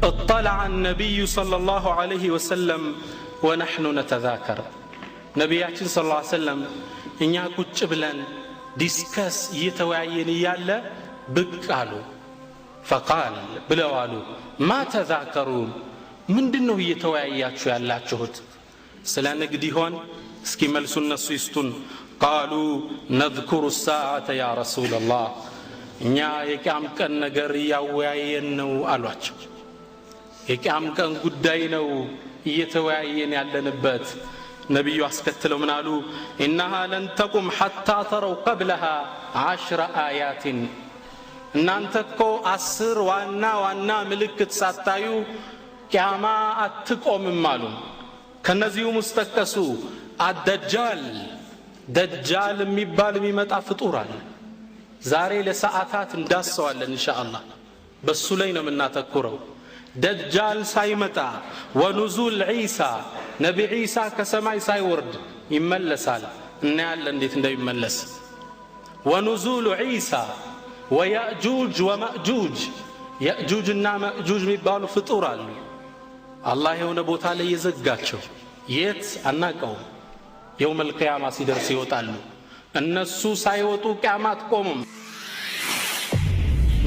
اطلع النبي صلى الله عليه وسلم ونحن نتذاكر ነብያችን ሰለላሁ ዐለይሂ ወሰለም እኛ ቁጭ ብለን ዲስከስ እየተወያየን ያለ ብቅ አሉ فقال ብለዋሉ ما تذاكرون ምንድነው እየተወያያችሁ ያላችሁት ስለ ንግድ ይሆን እስኪ መልሱ እነሱ ይስጡን قالوا نذكر الساعه يا رسول الله እኛ የቂያም ቀን ነገር ያወያየን ነው አሏቸው የቂያም ቀን ጉዳይ ነው እየተወያየን ያለንበት ነብዩ አስከተለው ምን አሉ انها لن تقم حتى تروا قبلها 10 آيات እናንተ እኮ 10 ዋና ምልክት ሳታዩ ቂያማ አትቆምም አሉ ከነዚሁ ሙስተቀሱ ደጃል የሚባል የሚመጣ ፍጡር አለ ዛሬ ለሰዓታት እንዳስሰዋለን ኢንሻአላህ በሱ ላይ ነው የምናተኩረው ደጃል ሳይመጣ ወኑዙል ዒሳ ነቢ ዒሳ ከሰማይ ሳይወርድ ይመለሳል እና ያለ እንዴት እንደሚመለስ ወኑዙል ዒሳ ወያጁጅ ወማጁጅ ያጁጅና ማጁጅ የሚባሉ ፍጡር አሉ አላህ የሆነ ቦታ ላይ የዘጋቸው የት አናቀው يوم القيامة ሲደርስ ይወጣሉ እነሱ ሳይወጡ ቂያማ አትቆምም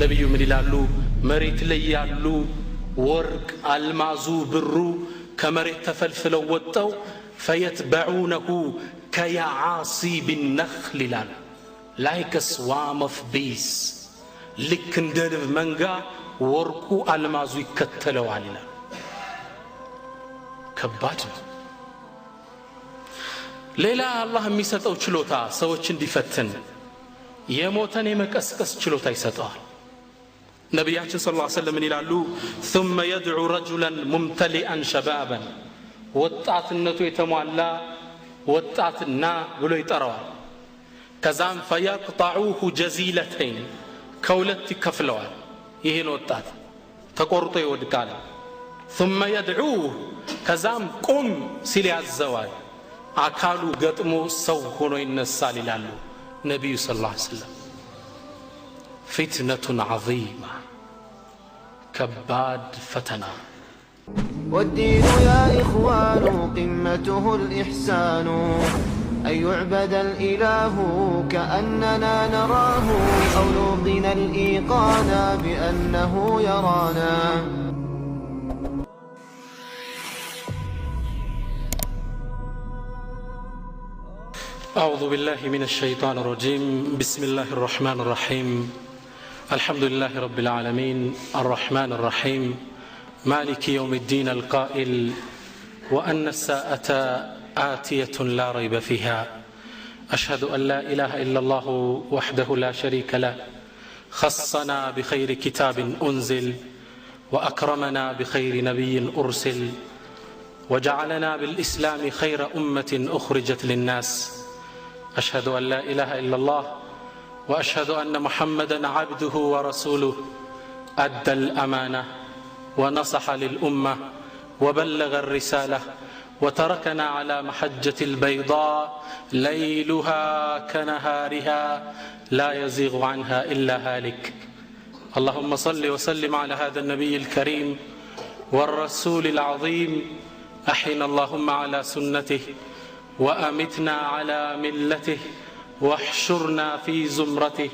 ነብዩ ምን ይላሉ መሬት ላይ ያሉ ወርቅ አልማዙ ብሩ ከመሬት ተፈልፍለው ወጣው فيتبعونه كيعاصيب النخل ይላል like a swarm of bees ልክ እንደ ንብ መንጋ ወርቁ አልማዙ ይከተለዋል ይላል ከባድ ነው ሌላ አላህ የሚሰጠው ችሎታ ሰዎች እንዲፈትን የሞተን የመቀስቀስ ችሎታ ይሰጣል ነብያችን ሰለላሁ ዐለይሂ ወሰለም ይላሉ ثم يدعو رجلا ممتلئا شبابا ወጣትነቱ የተሟላ ወጣትና ብሎ ይጠራዋል ከዛም فيقطعوه جزيلتين ከሁለት ይከፍለዋል ይሄን ወጣት ተቆርጦ ይወድቃል ثم يدعوه ከዛም ቁም ሲል ያዘዋል አካሉ ገጥሞ ሰው ሆኖ ይነሳል ይላሉ ነብዩ ሰለላሁ ዐለይሂ ወሰለም فتنة عظيمة كباد فتنة والدين يا إخوان قمته الإحسان أن يعبد الإله كأننا نراه أو نوقن الإيقان بأنه يرانا أعوذ بالله من الشيطان الرجيم بسم الله الرحمن الرحيم الحمد لله رب العالمين الرحمن الرحيم مالك يوم الدين القائل وأن الساعة آتية لا ريب فيها أشهد أن لا إله إلا الله وحده لا شريك له خصنا بخير كتاب أنزل وأكرمنا بخير نبي أرسل وجعلنا بالإسلام خير أمة أخرجت للناس أشهد أن لا إله إلا الله وأشهد أن محمدًا عبده ورسوله أدى الأمانة ونصح للأمة وبلغ الرسالة وتركنا على محجة البيضاء ليلها كنهارها لا يزيغ عنها إلا هالك اللهم صل وسلم على هذا النبي الكريم والرسول العظيم أحينا اللهم على سنته وأمتنا على ملته واحشرنا في زمرته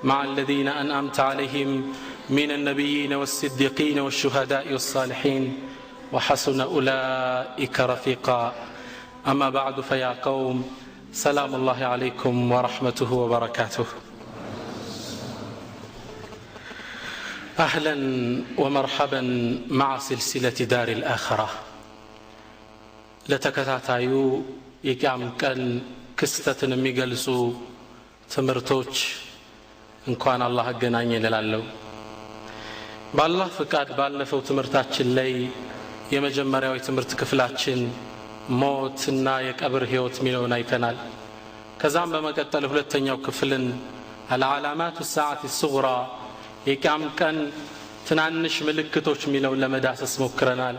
مع الذين أنعمت عليهم من النبيين والصديقين والشهداء والصالحين وحسن أولئك رفيقا أما بعد فيا قوم سلام الله عليكم ورحمته وبركاته أهلا ومرحبا مع سلسلة دار الآخرة ለተከታታዩ የቂያም ቀን ክስተትን የሚገልጹ ትምህርቶች እንኳን አላህ አገናኘን እላለሁ በአላህ ፍቃድ ባለፈው ትምህርታችን ላይ የመጀመሪያው የትምህርት ክፍላችን ሞትና የቀብር ህይወት ሚለውን አይተናል ከዛም በመቀጠል ሁለተኛው ክፍልን አልዓላማቱ ሰዓት الصغرى የቂያም ቀን ትናንሽ ምልክቶች ሚለውን ለመዳሰስ ሞክረናል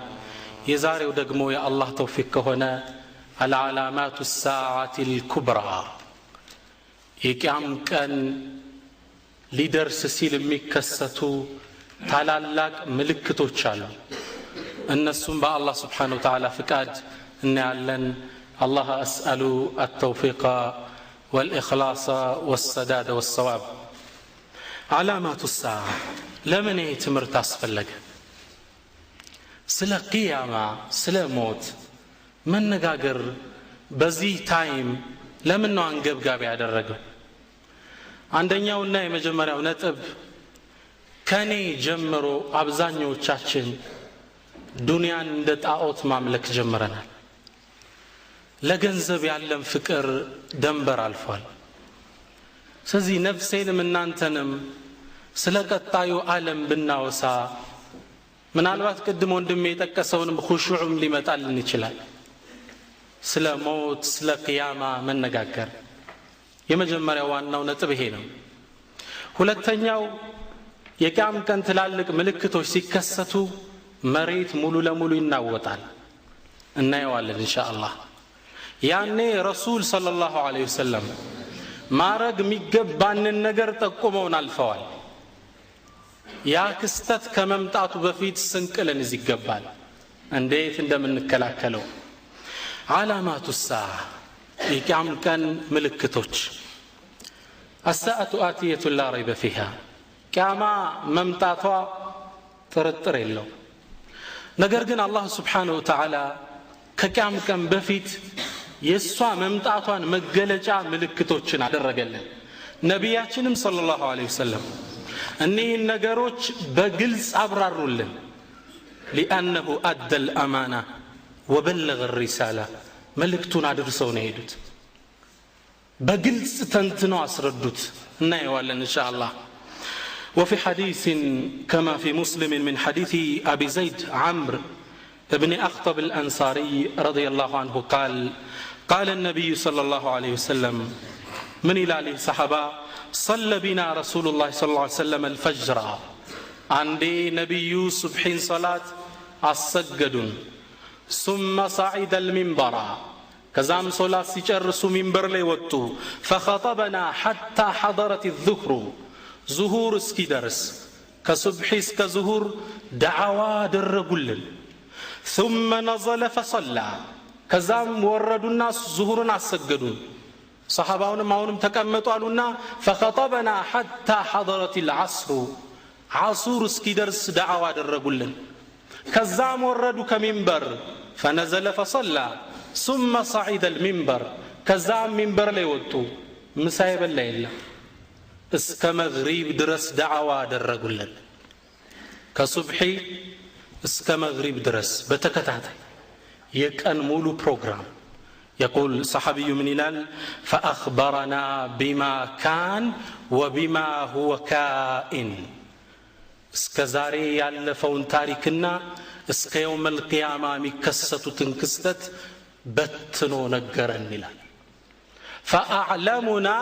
የዛሬው ደግሞ የአላህ ተውፊቅ ከሆነ العلامات الساعة الكبرى የቂያም ቀን ሊደርስ ሲል የሚከሰቱ ታላላቅ ምልክቶች አሉ እነሱም በአላህ Subhanahu Wa Ta'ala ፍቃድ እናያለን الله أسأل التوفيق والإخلاص والسداد والصواب علامات الساعة لمن يتمرت أسفلك سلا قيامة سلا موت من نقاقر بزي تايم لمن نوع انقب قابي على الرقم عندنا وناي مجمرة ونتب كاني جمرو أبزانيو تشاتشن دنيا ندت أعوت مملك جمرنا ለገንዘብ ያለም ፍቅር ደንበር አልፏል ስለዚህ ነፍሴን እናንተንም ስለቀጣዩ ዓለም ብናወሳ ምናልባት ቀድሞ ወንድሜ የጠቀሰውንም ኹሹዕም ሊመጣልን ይችላል ስለ ሞት ስለ ቂያማ መነጋገር የመጀመሪያው ዋናው ነጥብ ይሄ ነው ሁለተኛው የቂያም ቀን ትላልቅ ምልክቶች ሲከሰቱ መሬት ሙሉ ለሙሉ ይናወጣል እናየዋለን ኢንሻአላህ ያኔ ረሱል ሰለላሁ ዐለይሂ ወሰለም ማረግ የሚገባንን ነገር ጠቁመውን አልፈዋል ያ ክስተት ከመምጣቱ በፊት ስንቅልን ይገባል እንዴት እንደምንከላከለው علامات الساعة የቂያም ቀን ምልክቶች الساعة آتية لا ريب فيها ቂያማ መምጣቷ ጥርጥር የለው ነገር ግን አላህ Subhanahu Wa Ta'ala ከቂያም ቀን በፊት የሷ መምጣቷን መገለጫ ምልክቶችን አደረገልን ነብያችንም ሰለላሁ ዐለይሂ ወሰለም እነዚህ ነገሮች በግልጽ አብራሩልን لانه ادى الامانه وبلغ الرساله መልእክቱን አድርሰው ነው ሄዱት በግልጽ ተንትነው አስረዱት እናየዋለን ኢንሻአላህ وفي حديث كما في مسلم من حديث ابي زيد عمرو ابن أخطب الأنصاري رضي الله عنه قال النبي صلى الله عليه وسلم من إلى الصحابة صلى بنا رسول الله صلى الله عليه وسلم الفجر عندي نبي صبحين صلاة السجد ثم صعد المنبر كزام صلاة سيجرس منبر ليوتو فخطبنا حتى حضرت الظهر ظهور اسكي درس كصبحي كظهور دعوة درقلن ثم نزل فصلى كزام وردوا الناس ظهورنا السجدون صحاباون معهم تكمتوا قالونا فخطبنا حتى حضرت العصر عصور اسكي درس دعوة درقلن كزام وردوا كمنبر فنزل فصلى ثم صعد المنبر كزام منبر ليوتو مسايب الليل اسك مغرب درس دعوة درقلن كصبحي اسك مغرب درس بتكتاتي يكن مولو بروجرام يقول صحابي من هلال فأخبرنا بما كان وبما هو كائن اسك زاري يالفون تاريكنا اسك يوم القيامة مكسة تنكستت بتنو نقرن هلال فأعلمنا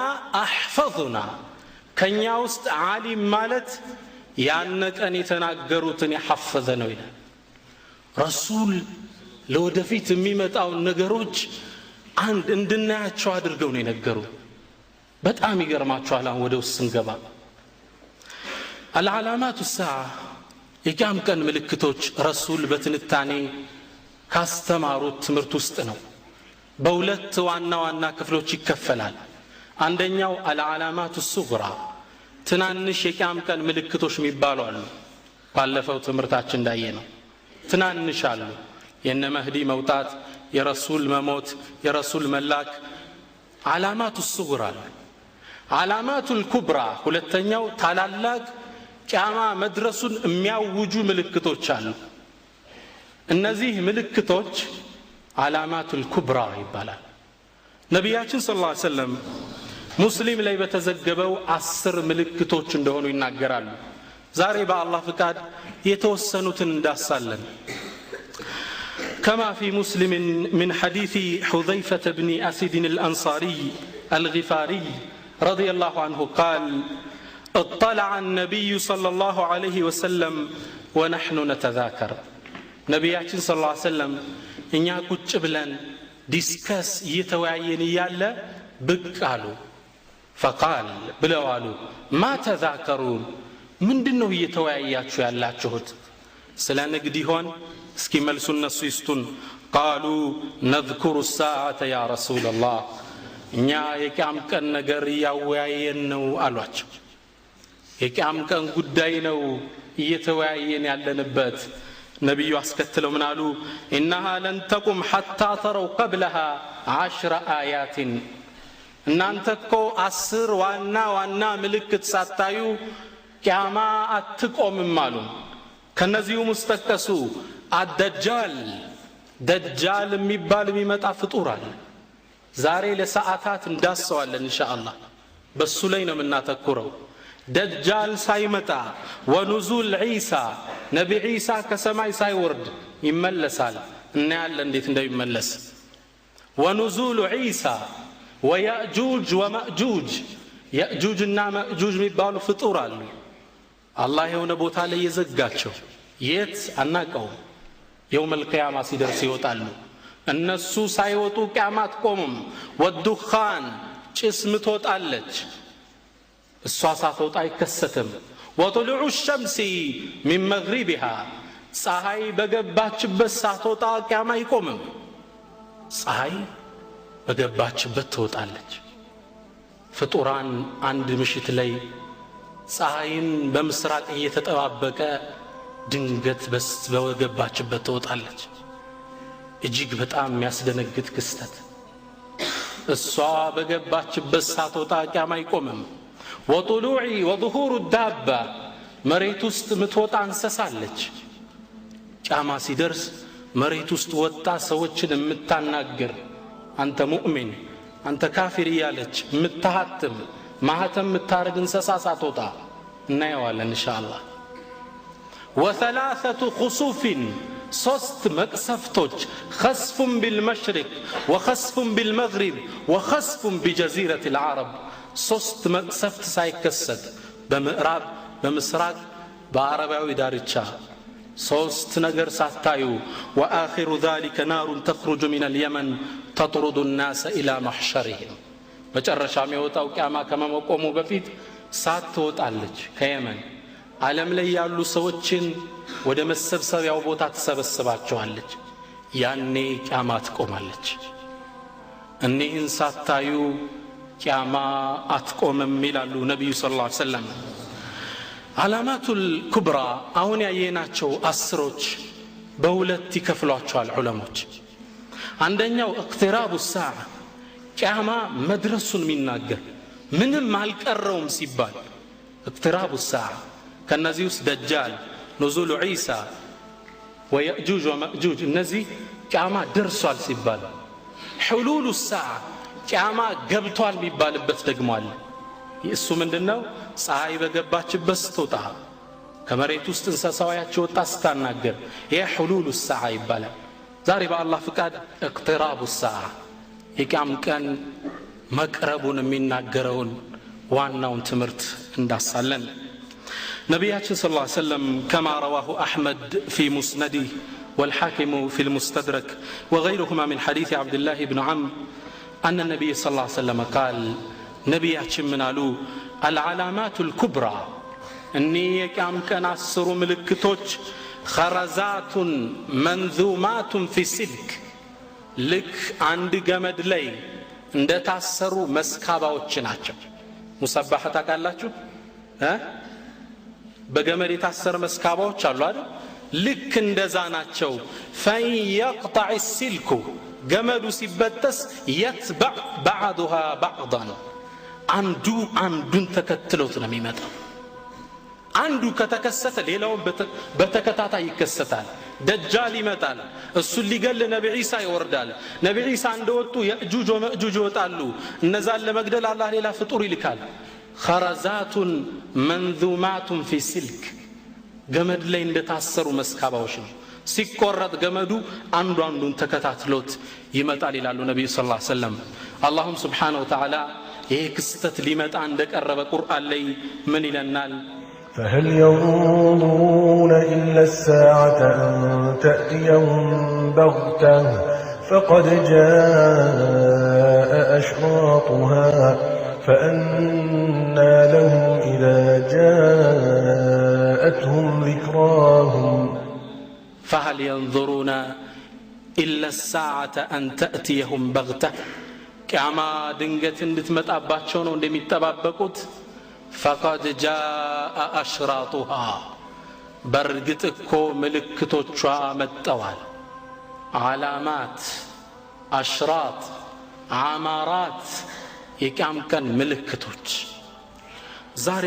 أحفظنا كان يوست عالم مالت ያነቀ የተናገሩትን ያሐፈዘ ነው ይላል ረሱል ለወደፊት የሚመጣው ነገሮች አንድ እንድናያቸው አድርገው ነው የነገሩ በጣም ይገርማቸዋል አሁን ወደ ውስጥ ስንገባ العلامات الساعة የቂያም ቀን ምልክቶች ረሱል በትንታኔ ካስተማሩት ትምህርት ውስጥ ነው በሁለት ዋና ዋና ክፍሎች ይከፈላል አንደኛው العلامات الصغرى ትናንሽ የቂያም ቀን ምልክቶች የሚባሉ አሉ ባለፈው ትምህርታችን እንዳየነው ትናንሽ አሉ የነ መህዲ መውጣት የረሱል መሞት የረሱል መላክ علامات الصغرى علامات الكبرى ሁለተኛው ታላላቅ ቂያማ መድረሱን የሚያውጁ ምልክቶች አሉ እነዚህ ምልክቶች علامات الكبرى ይባላል ነብያችን ሰለላሁ ዐለይሂ ወሰለም ሙስሊም ላይ በተዘገበው 10 ምልክቶች እንደሆኑ ይናገራሉ ዛሬ በአላህ ፍቃድ የተወሰኑትን እንዳሳለን كما في مسلم من حديث حذيفة بن أسد الأنصاري الغفاري رضي الله عنه قال اطلع النبي صلى الله عليه وسلم ونحن نتذاكر نبياتنا صلى الله عليه وسلم إن يكتش بلن ديسكاس يتوعين يالا بقالوا فقال بلوالو ما تذاكرون ምንድነው እየተወያያችሁ ያላችሁት? ስለ ንግድ ይሆን? እስኪ መልሱ እነሱ ይስጡን። قالوا نذكر الساعة يا رسول الله እኛ የቂያም ቀን ነገር ያወያየን ነው አሏቸው። የቂያም ቀን ጉዳይ ነው እየተወያየን ያለንበት። ነብዩ አስከተለው ምን አሉ? إنها لن تقم حتى تروا قبلها 10 آيات እናንተ እኮ 10 ዋና ምልክት ሳታዩ ቂያማ አትቆምም አሉ። ከነዚሁ ሙስተቀሱ ደጃል የሚባል የሚመጣ ፍጡር አለ። ዛሬ ለሰዓታት እንዳስሰዋለን ኢንሻአላህ። በሱ ላይ ነው የምናተኩረው። ደጃል ሳይመጣ ወኑዙል ዒሳ ነቢ ዒሳ ከሰማይ ሳይወርድ ይመለሳል። እናያለን እንዴት እንደሚመለስ። ወኑዙል ዒሳ ወያእጁጅ ወማእጁጅ ያእጁጅና ማእጁጅ የሚባሉ ፍጡር አሉ። አላህ የሆነ ቦታ ላይ የዘጋቸው የት አናቀው። የውመል ቂያማ ሲደርስ ይወጣሉ። እነሱ ሳይወጡ ቂያማ አትቆምም። ወዱኻን ጭስ ምትወጣለች፣ እሷ ሳትወጣ አይከሰትም። ወጡሉዑ ሸምሲ ሚን መግሪቢሃ ፀሐይ በገባችበት ሳትወጣ ቂያማ አይቆምም። ፀሐይ በገባችበት ትወጣለች። ፍጡራን አንድ ምሽት ላይ ፀሐይን በምስራቅ እየተጠባበቀ ድንገት በገባችበት ትወጣለች። እጅግ በጣም የሚያስደነግጥ ክስተት። እሷ በገባችበት ሳትወጣ ቂያማ አይቆምም። ወጡሉዒ ወظሁሩ ዳባ መሬት ውስጥ ምትወጣ እንስሳለች። ቂያማ ሲደርስ መሬት ውስጥ ወጣ ሰዎችን የምታናግር አንተ ሙእሚን አንተ ካፊር እያለች የምታሃትም ማህተም የምታረግ እንስሳ ሳትወጣ እናየዋለን ኢንሻአላህ። وثلاثة خسوف 3 مقصفتوች خسف بالمشرق وخسف بالمغرب وخسف بجزيرة العرب 3 مقصفت ሳይከሰት በምዕራብ በምስራቅ በአረባዊ ዳርቻ 3 ነገር ሳታዩ وآخر ذلك نار تخرج من اليمن تطرد الناس إلى محشرهم መጨረሻም የወጣው ቂያማ ከመቆሙ በፊት ሳትወጣለች ከየመን ዓለም ላይ ያሉ ሰዎችን ወደ መሰብሰቢያው ቦታ ተሰበስባቸዋለች። ያኔ ቂያማ ትቆማለች። እነዚህን ሳታዩ ቂያማ አትቆምም ይላሉ ነብዩ ሰለላሁ ዐለይሂ ወሰለም። ዓላማቱል ኩብራ አሁን ያየናቸው 10ሮች በሁለት ይከፍሏቸዋል ዑለሞች። አንደኛው እቅትራቡ ሰዓ ቂያማ መድረሱን የሚናገር ምንም አልቀረውም ሲባል እቅትራቡ ሰዓ ከነዚህ ውስጥ ደጃል ኑዙሉ ዒሳ ወያእጁጅ ወማእጁጅ እነዚህ ቂያማ ደርሷል ሲባል፣ ሁሉሉ ሰዓ ቂያማ ገብቷል የሚባልበት ደግሞ አለ። እሱ ምንድነው? ፀሐይ በገባችበት ስትወጣ ከመሬት ውስጥ እንስሳዋያቸው ወጣ ስታናገር ይሄ ሁሉሉ ሰዓ ይባላል። ዛሬ በአላህ ፍቃድ እቅትራቡ ሰዓ የቂያም ቀን መቅረቡን የሚናገረውን ዋናውን ትምህርት እንዳሳለን نبياتنا صلى الله عليه وسلم كما رواه أحمد في مسنده والحاكم في المستدرك وغيرهما من حديث عبد الله بن عمرو أن النبي صلى الله عليه وسلم قال نبياتنا منالو العلامات الكبرى أني كام كان عصر ملكتوش خرزات منذومات في سلك لك عند جمد لي عند تعصروا مسكابة وشناتشو مسبحة قال لاتشو ها በገመድ የታሰረ መስካባዎች አሉ አይደል? ልክ እንደዛ ናቸው። فيقطع السلك ገመዱ ሲበጠስ يتبع بعضها بعضا አንዱ አንዱን ተከትሎት ነው የሚመጣው። አንዱ ከተከሰተ ሌላው በተከታታይ ይከሰታል። ደጃል ይመጣል፣ እሱ ሊገል ነብይ ኢሳ ይወርዳል። ነብይ ኢሳ እንደወጡ ያእጁጅ ወማእጁጅ ይወጣሉ። እነዛን ለመግደል አላህ ሌላ ፍጡር ይልካል። خرزات منذومات في سلك ገመድ ላይ እንደታሰሩ መስካባዎች ነው። ሲቆረጥ ገመዱ አንዱ አንዱን ተከታትሎት ይመጣል ይላሉ ነብዩ ሰለላሁ ዐለይሂ ወሰለም። አላህም ሱብሓነሁ ወተዓላ ይሄ ክስተት ሊመጣ እንደቀረበ ቁርአን ላይ ምን ይለናል? فهل ينظرون إلا الساعة أن تأتيهم بغتة فقد جاء أشراطها فأنى لهم إذا جاء فهل ينظرون إلا الساعة أن تأتيهم بغتة كما دنجت እንድትመጣባቸው ነው እንደሚጠባበቁት فقد جاء أشراطها በርግጥ እኮ ምልክቶቿ መጥተዋል علامات أشراط عمارات የቂያም ቀን ምልክቶች ዛሬ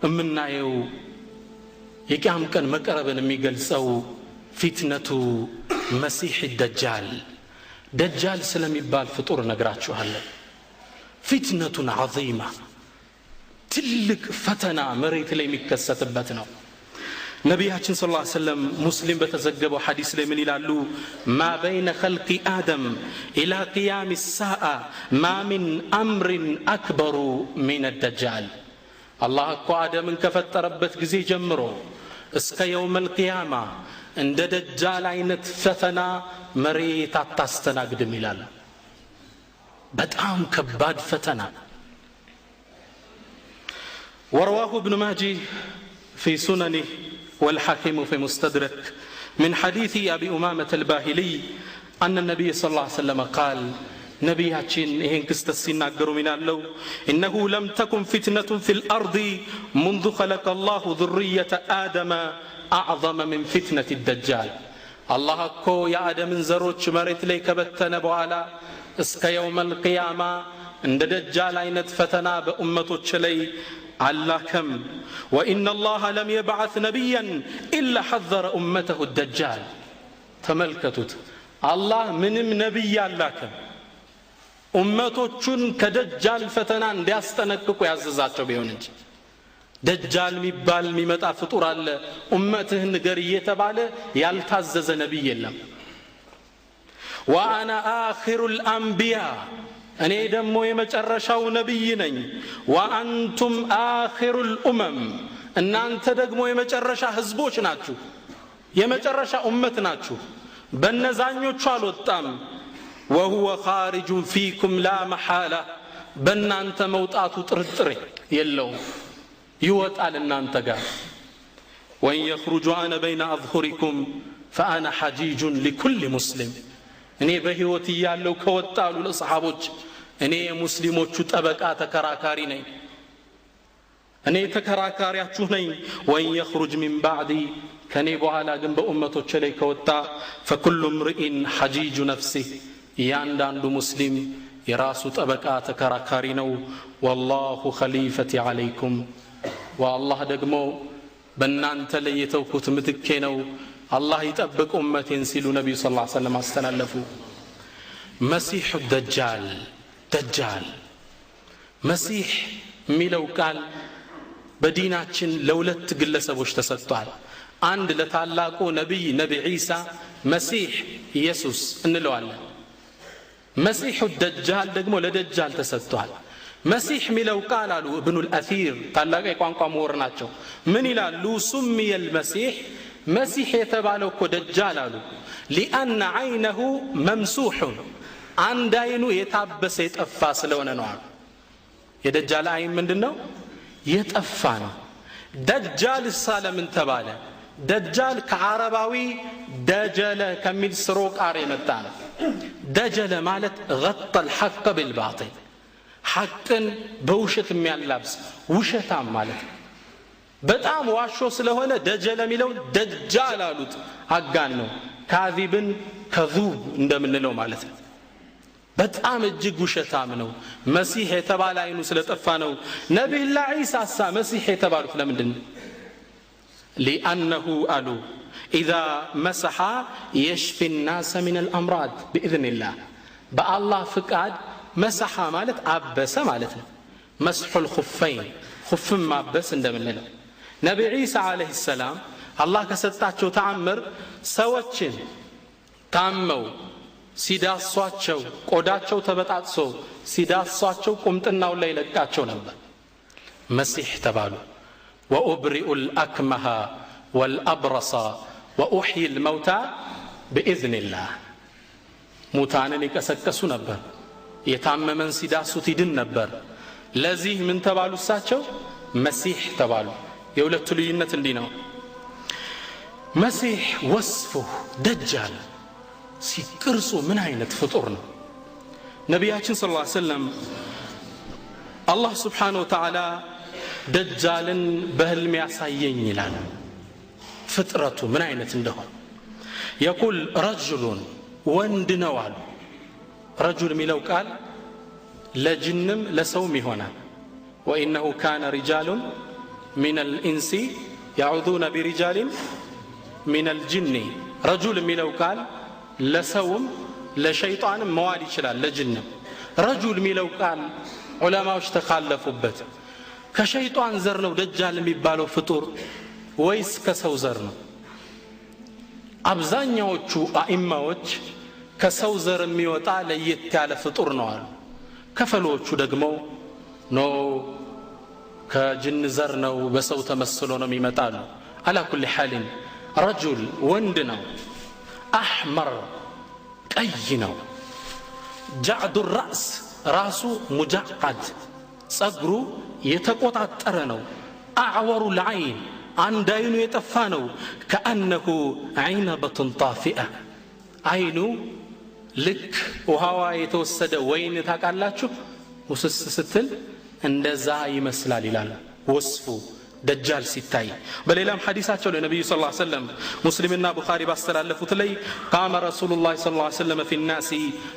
እምናየው የቂያም ቀን መቀረብን የሚገልጸው ፊትነቱ መሲህ الدجال دجال ስለሚባል ፍጡር ነግራችኋለሁ ፊትነቱን عظيمة ትልቅ ፈተና መሬት ላይ የሚከሰትበት ነው ነቢያችን ሰለላሁ ዐለይሂ ወሰለም ሙስሊም በተዘገበው ሐዲስ ላይ ምን ይላሉ ما بين خلق آدم إلى قيام الساعة ما من أمر أكبر من الدجال الله እኮ አደምን ከፈጠረበት ጊዜ ጀምሮ እስከ يوم القيامة እንደ ደጃል አይነት ፈተና መሬት አታስተናግድም ይላል በጣም ከባድ ፈተና ورواه ابن ماجه في سننه والحاكم في مستدرك من حديث أبي أمامة الباهلي أن النبي صلى الله عليه وسلم قال نبياتين إهن كستسين نقروا من الله إنه لم تكن فتنة في الأرض منذ خلق الله ذرية آدم أعظم من فتنة الدجال الله أكو يا آدم زروج مريت ليك بتنبو على اسك يوم القيامة عند دجال عينت فتنا بأمته تشلي على كم وإن الله لم يبعث نبيا إلا حذر أمته الدجال تملكتت الله من نبي على كم أمته تشن كدجال فتنا ديستنكك ويعززاتشو بيونج دجال ميبال ميمتا فطور على أمته نقرية تبالة يالتعزز نبي الله وأنا آخر الأنبياء እኔ ደግሞ የመጨረሻው ነብይ ነኝ ወአንቱም አኺሩል ኡመም እናንተ ደግሞ የመጨረሻ ህዝቦች ናችሁ የመጨረሻ ኡመት ናችሁ በነዛኞቹ አልወጣም وهو خارج فيكم لا محاله በእናንተ መውጣቱ ጥርጥር የለውም ይወጣል እናንተ ጋር وان يخرج انا بين اظهركم فانا حجيج لكل مسلم እኔ በህይወት ያለው ከወጣሉ ለሰሃቦች እኔ የሙስሊሞቹ ጠበቃ ተከራካሪ ነኝ እኔ ተከራካሪያችሁ ነኝ ወይ يخرج من بعدي ከኔ በኋላ ግን በኡመቶች ላይ ከወጣ فكل امرئ حجيج نفسه ያንዳንዱ ሙስሊም የራሱ ጠበቃ ተከራካሪ ነው والله خليفتي عليكم والله ደግሞ በእናንተ ላይ የተውኩት ምትኬ ነው الله يطبق امتين سيلو نبي صلى الله عليه وسلم استنلفوا مسيح الدجال دجال مسيح ميلو قال بديناችን ለሁለት ግለሰቦች ተሰጥቷል አንድ ለታላቁ ነብይ عيسى مسيح ኢየሱስ እንለዋለን مسيح الدجال ደግሞ ለደጃል ተሰጥቷል مسيح ميلو قال አሉ ابن الاثير ታላቁ የቋንቋ ምሁር ናቸው ምን ይላሉ سمي المسيح مسيح يتبالو كو دجال አሉ لأن عينه ممسوح عند عينه يتابس يطفى ስለሆነ ነው የደጃል አይን ምንድነው የጠፋ ነው ደጃል ሰለምን ተባለ ደጃል ከአረባዊ ደጀለ ከሚል ስሮ ቃር የመጣ ነው ደጀለ ማለት غطى الحق بالباطل حقን በውሸት የሚያላብስ ውሸታም ማለት ነው በጣም ዋሾ ስለሆነ ደጀለ ሚለው ደጃል አሉት አጋን ነው ካዚብን ከዙብ እንደምንለው ማለት ነው በጣም እጅግ ውሸታም ነው መሲህ የተባለ አይኑ ስለጠፋ ነው ነብዩላህ ኢሳ መሲህ የተባሉት ለምንድን لانه قالوا اذا مسح يشفي الناس من الامراض باذن الله بالله فقاد مسح ማለት አበሰ ማለት ነው مسح الخفين خف ማበስ እንደምንለው ነብይ ኢሳ አለይሂ ሰላም አላህ ከሰጣቸው ተአምር ሰዎችን ታመው ሲዳሷቸው ቆዳቸው ተበጣጥሶ ሲዳሷቸው ቁምጥናው ላይ ለቃቸው ነበር መሲህ ተባሉ وأبرئ الأكمه والأبرص وأحيي الموتى بإذن الله موتانن يكسكسو ነበር የታመመን ሲዳሱት ይድን ነበር ለዚህ ምን ተባሉ እሳቸው መሲህ ተባሉ የሁለቱ ልዩነት እንዲህ ነው መሲህ ወስፉ ደጃል ሲቅርጹ ምን አይነት ፍጡር ነው? ነቢያችን ሰለላሁ ዐለይሂ ወሰለም አላህ ሱብሓነሁ ወተዓላ ደጃልን በህልም ያሳየኝ ይላል። ፍጥረቱ ምን አይነት እንደሆነ يقول رجل ወንድ ነው አሉ። ረጁል የሚለው ቃል ለጅንም ለሰውም ይሆናል። وإنه كان رجال من الإنس يعوذون برجال من الجن رجل የሚለው ቃል ለሰውም ለሸይጣንም መዋል ይችላል፣ ለጅንም። ረጁል የሚለው ቃል ዑለማዎች ተካለፉበት። ከሸይጣን ዘር ነው ደጃል የሚባለው ፍጡር ወይስ ከሰው ዘር ነው? አብዛኛዎቹ አኢማዎች ከሰው ዘር የሚወጣ ለየት ያለ ፍጡር ነው አሉ። ከፈሎቹ ደግሞ ኖ ከጅን ዘር ነው፣ በሰው ተመስሎ ነው የሚመጣሉ። አላ ኩል ሐሊን ረጁል ወንድ ነው፣ አሕመር ቀይ ነው፣ ጃዕዱ ራስ ራሱ ሙጃዓድ ጸጉሩ የተቆጣጠረ ነው፣ አዕወሩ ልዓይን አንድ አይኑ የጠፋ ነው፣ ከአነሁ ዐይነበቱን ጣፊአ አይኑ ልክ ውሃዋ የተወሰደ ወይን ታውቃላችሁ ውስስ ስትል እንደዛ ይመስላል ይላል ወስፉ ደጃል ሲታይ። በሌላም ሐዲሳቸው ለነብዩ ሰለላሁ ዐለይሂ ወሰለም ሙስሊምና ቡኻሪ ባስተላለፉት ላይ ቃመ ረሱሉላህ ሰለላሁ ዐለይሂ ወሰለም ፊ الناس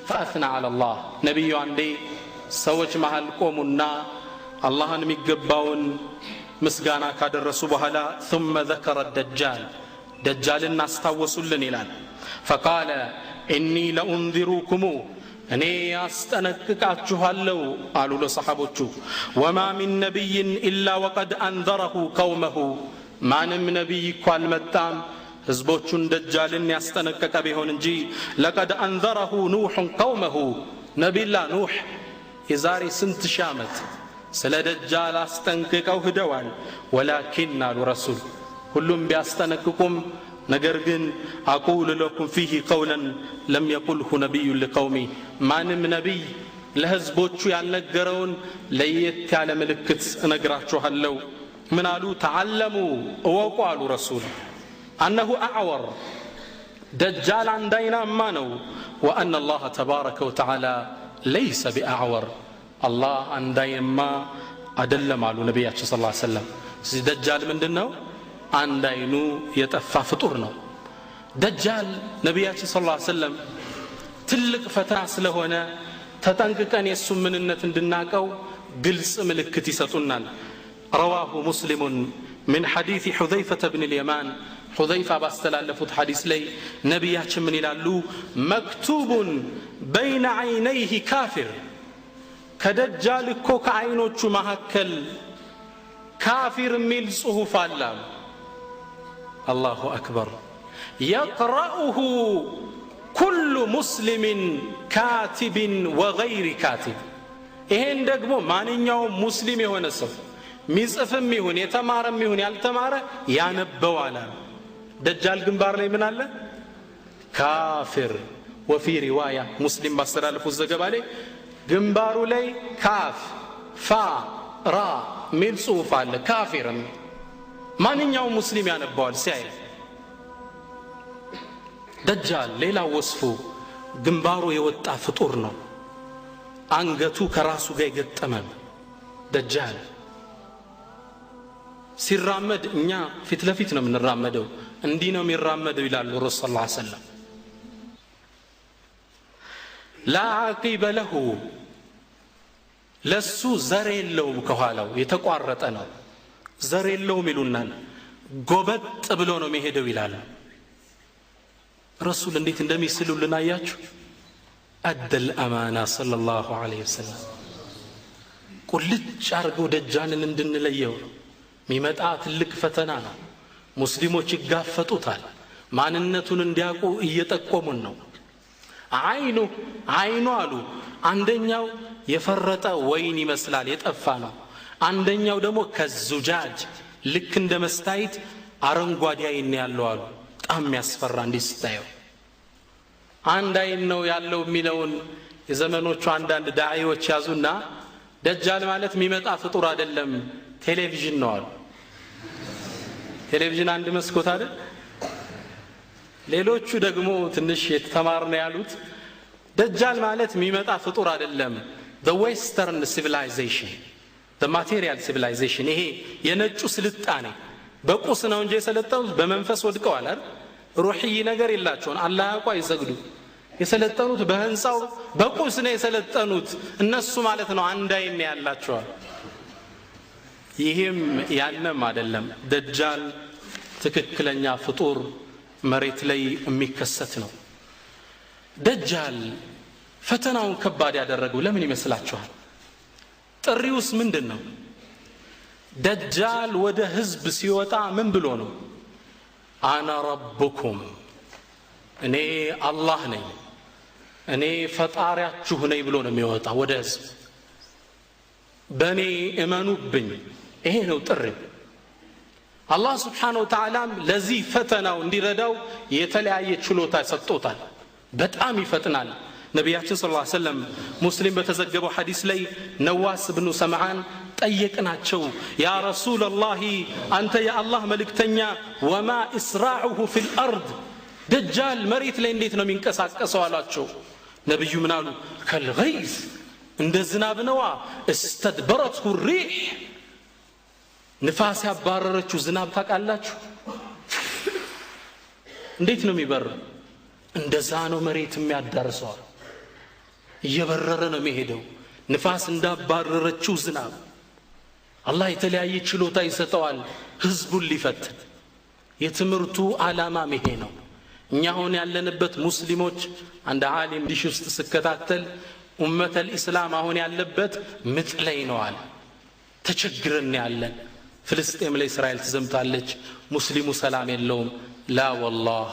فاثنى على الله ነብዩ አንዴ ሰዎች መሃል ቆሙና አላህን የሚገባውን ምስጋና ካደረሱ በኋላ ثم ذكر الدجال ደጃልን አስታወሱልን ይላል። فقال إني لأنذركم እኔ ያስጠነቅቃችኋለሁ አሉ ለሰሐቦቹ። ወማ ሚን ነቢይ ኢላ ወቀድ አንዘረሁ ቀውመሁ ማንም ነቢይ እኮ አልመጣም ህዝቦቹን ደጃልን ያስጠነቀቀ ቢሆን እንጂ ለቀድ አንዘረሁ ኑሑን ቀውመሁ ነቢላ ኑሕ የዛሬ ስንት ሺህ ዓመት ስለ ደጃል አስጠንቅቀው ሂደዋል። ወላኪን አሉ ረሱል ሁሉም ቢያስጠነቅቁም ነገር ግን አቁል ለኩም ፊህ ቀውለን ለም የቁልሁ ነቢዩ ሊቀውሚ ማንም ነቢይ ለህዝቦቹ ያልነገረውን ለየት ያለ ምልክት እነግራችኋለሁ። ምን አሉ? ተዓለሙ እወቁ አሉ ረሱል አነሁ አዕወር ደጃል አንድ አይናማ ነው። ወአነ አላህ ተባረከ ወተዓላ ለይሰ ቢአዕወር አላህ አንድ አይንማ አይደለም አሉ ነቢያችን ሰለላሁ ዐለይሂ ወሰለም። ስለዚህ ደጃል ምንድን ነው? አንድ አይኑ የጠፋ ፍጡር ነው። ደጃል ነቢያችን ሰለላሁ ዐለይሂ ወሰለም ትልቅ ፈተና ስለሆነ ተጠንቅቀን የሱ ምንነት እንድናቀው ግልጽ ምልክት ይሰጡናል። رواه مسلم من حديث حذيفة بن اليمان حذيفة باستلالفت حديث لي نبياتش من يلالو مكتوب بين عينيه كافر كدجال كوك عينوچ مهكل كافر ميل صحف الله الله أكبر يقرأه كل مسلم كاتب وغير كاتب ይሄን ደግሞ ማንኛውም ሙስሊም የሆነ ሰው ሚጽፍም ይሁን የተማረም ይሁን ያልተማረ ያነበዋል። ደጃል ግንባር ላይ ምን አለ? ካፊር። ወፊ ሪዋያ ሙስሊም ባስተላለፉት ዘገባ ላይ ግንባሩ ላይ ካፍ ፋ ራ ሚል ጽሑፍ አለ። ካፊርም ማንኛውም ሙስሊም ያነበዋል ሲያይ። ደጃል ሌላ ወስፉ ግንባሩ የወጣ ፍጡር ነው። አንገቱ ከራሱ ጋር የገጠመ ደጃል ሲራመድ እኛ ፊት ለፊት ነው የምንራመደው፣ እንዲህ ነው የሚራመደው ይላሉ ረሱል ሰለላሁ ዐለይሂ ወሰለም። ላ ዓቂበ ለሁ ለሱ ዘር የለውም፣ ከኋላው የተቋረጠ ነው፣ ዘር የለውም ይሉናል። ጎበጥ ብሎ ነው የሚሄደው ይላሉ ረሱል። እንዴት እንደሚስሉልን አያችሁ። አደል አማና ሰለላሁ ዐለይሂ ወሰለም ቁልጭ አርገው ደጃልን እንድንለየው ሚመጣ ትልቅ ፈተና ነው። ሙስሊሞች ይጋፈጡታል። ማንነቱን እንዲያውቁ እየጠቆሙን ነው። አይኑ አሉ አንደኛው የፈረጠ ወይን ይመስላል የጠፋ ነው። አንደኛው ደግሞ ከዙጃጅ ልክ እንደ መስታይት አረንጓዴ አይን ያለው አሉ። በጣም ያስፈራ እንዲህ ስታየው። አንድ አይን ነው ያለው የሚለውን የዘመኖቹ አንዳንድ ዳዒዎች ያዙና ደጃል ማለት የሚመጣ ፍጡር አይደለም ቴሌቪዥን ነው አሉ። ቴሌቪዥን አንድ መስኮት አይደል? ሌሎቹ ደግሞ ትንሽ የተማርነው ያሉት ደጃል ማለት የሚመጣ ፍጡር አይደለም the western civilization the material civilization ይሄ የነጩ ስልጣኔ በቁስ ነው እንጂ የሰለጠኑት በመንፈስ ወድቀዋል አይደል ሩህይ ነገር የላቸውም አላህ ያውቃ ይሰግዱ የሰለጠኑት በህንጻው በቁስ ነው የሰለጠኑት እነሱ ማለት ነው አንድ አይን ያላቸው ይሄም ያንም አይደለም ደጃል ትክክለኛ ፍጡር መሬት ላይ የሚከሰት ነው ደጃል ፈተናውን ከባድ ያደረገው ለምን ይመስላችኋል ጥሪውስ ምንድነው ደጃል ወደ ህዝብ ሲወጣ ምን ብሎ ነው አና ረብኩም እኔ አላህ ነኝ እኔ ፈጣሪያችሁ ነኝ ብሎ ነው የሚወጣው ወደ ህዝብ በእኔ እመኑብኝ ይሄ ነው ጥሪው አላህ Subhanahu Wa Ta'ala ለዚህ ፈተናው እንዲረዳው የተለያየ ችሎታ ሰጥቶታል በጣም ይፈጥናል ነብያችን ሰለላሁ ዐለይሂ ወሰለም ሙስሊም በተዘገበው ሐዲስ ላይ ነዋስ ኢብኑ ሰምዓን ጠየቅናቸው ያ ረሱላህ አንተ የአላህ መልእክተኛ ወማ እስራዑሁ ፊል አርድ ደጃል መሬት ላይ እንዴት ነው የሚንቀሳቀሰው አላቸው ነብዩ ምን አሉ ከልገይዝ እንደ ዝናብ ነዋ استدبرته الريح ንፋስ ያባረረችው ዝናብ ታቃላችሁ እንዴት ነው የሚበር እንደዛ ነው መሬት የሚያዳርሰው እየበረረ ነው የሚሄደው ንፋስ እንዳባረረችው ዝናብ አላህ የተለያየ ችሎታ ይሰጠዋል ህዝቡን ሊፈትን የትምርቱ ዓላማ ይሄ ነው እኛ ሆነ ያለንበት ሙስሊሞች አንድ ዓሊም ዲሽ ውስጥ ስከታተል ኡመተ الاسلام አሁን ያለበት ምጥ ላይ ነው አለ ተቸግረን ያለን ፍልስጤም ላይ እስራኤል ተዘምታለች ሙስሊሙ ሰላም የለውም ላ والله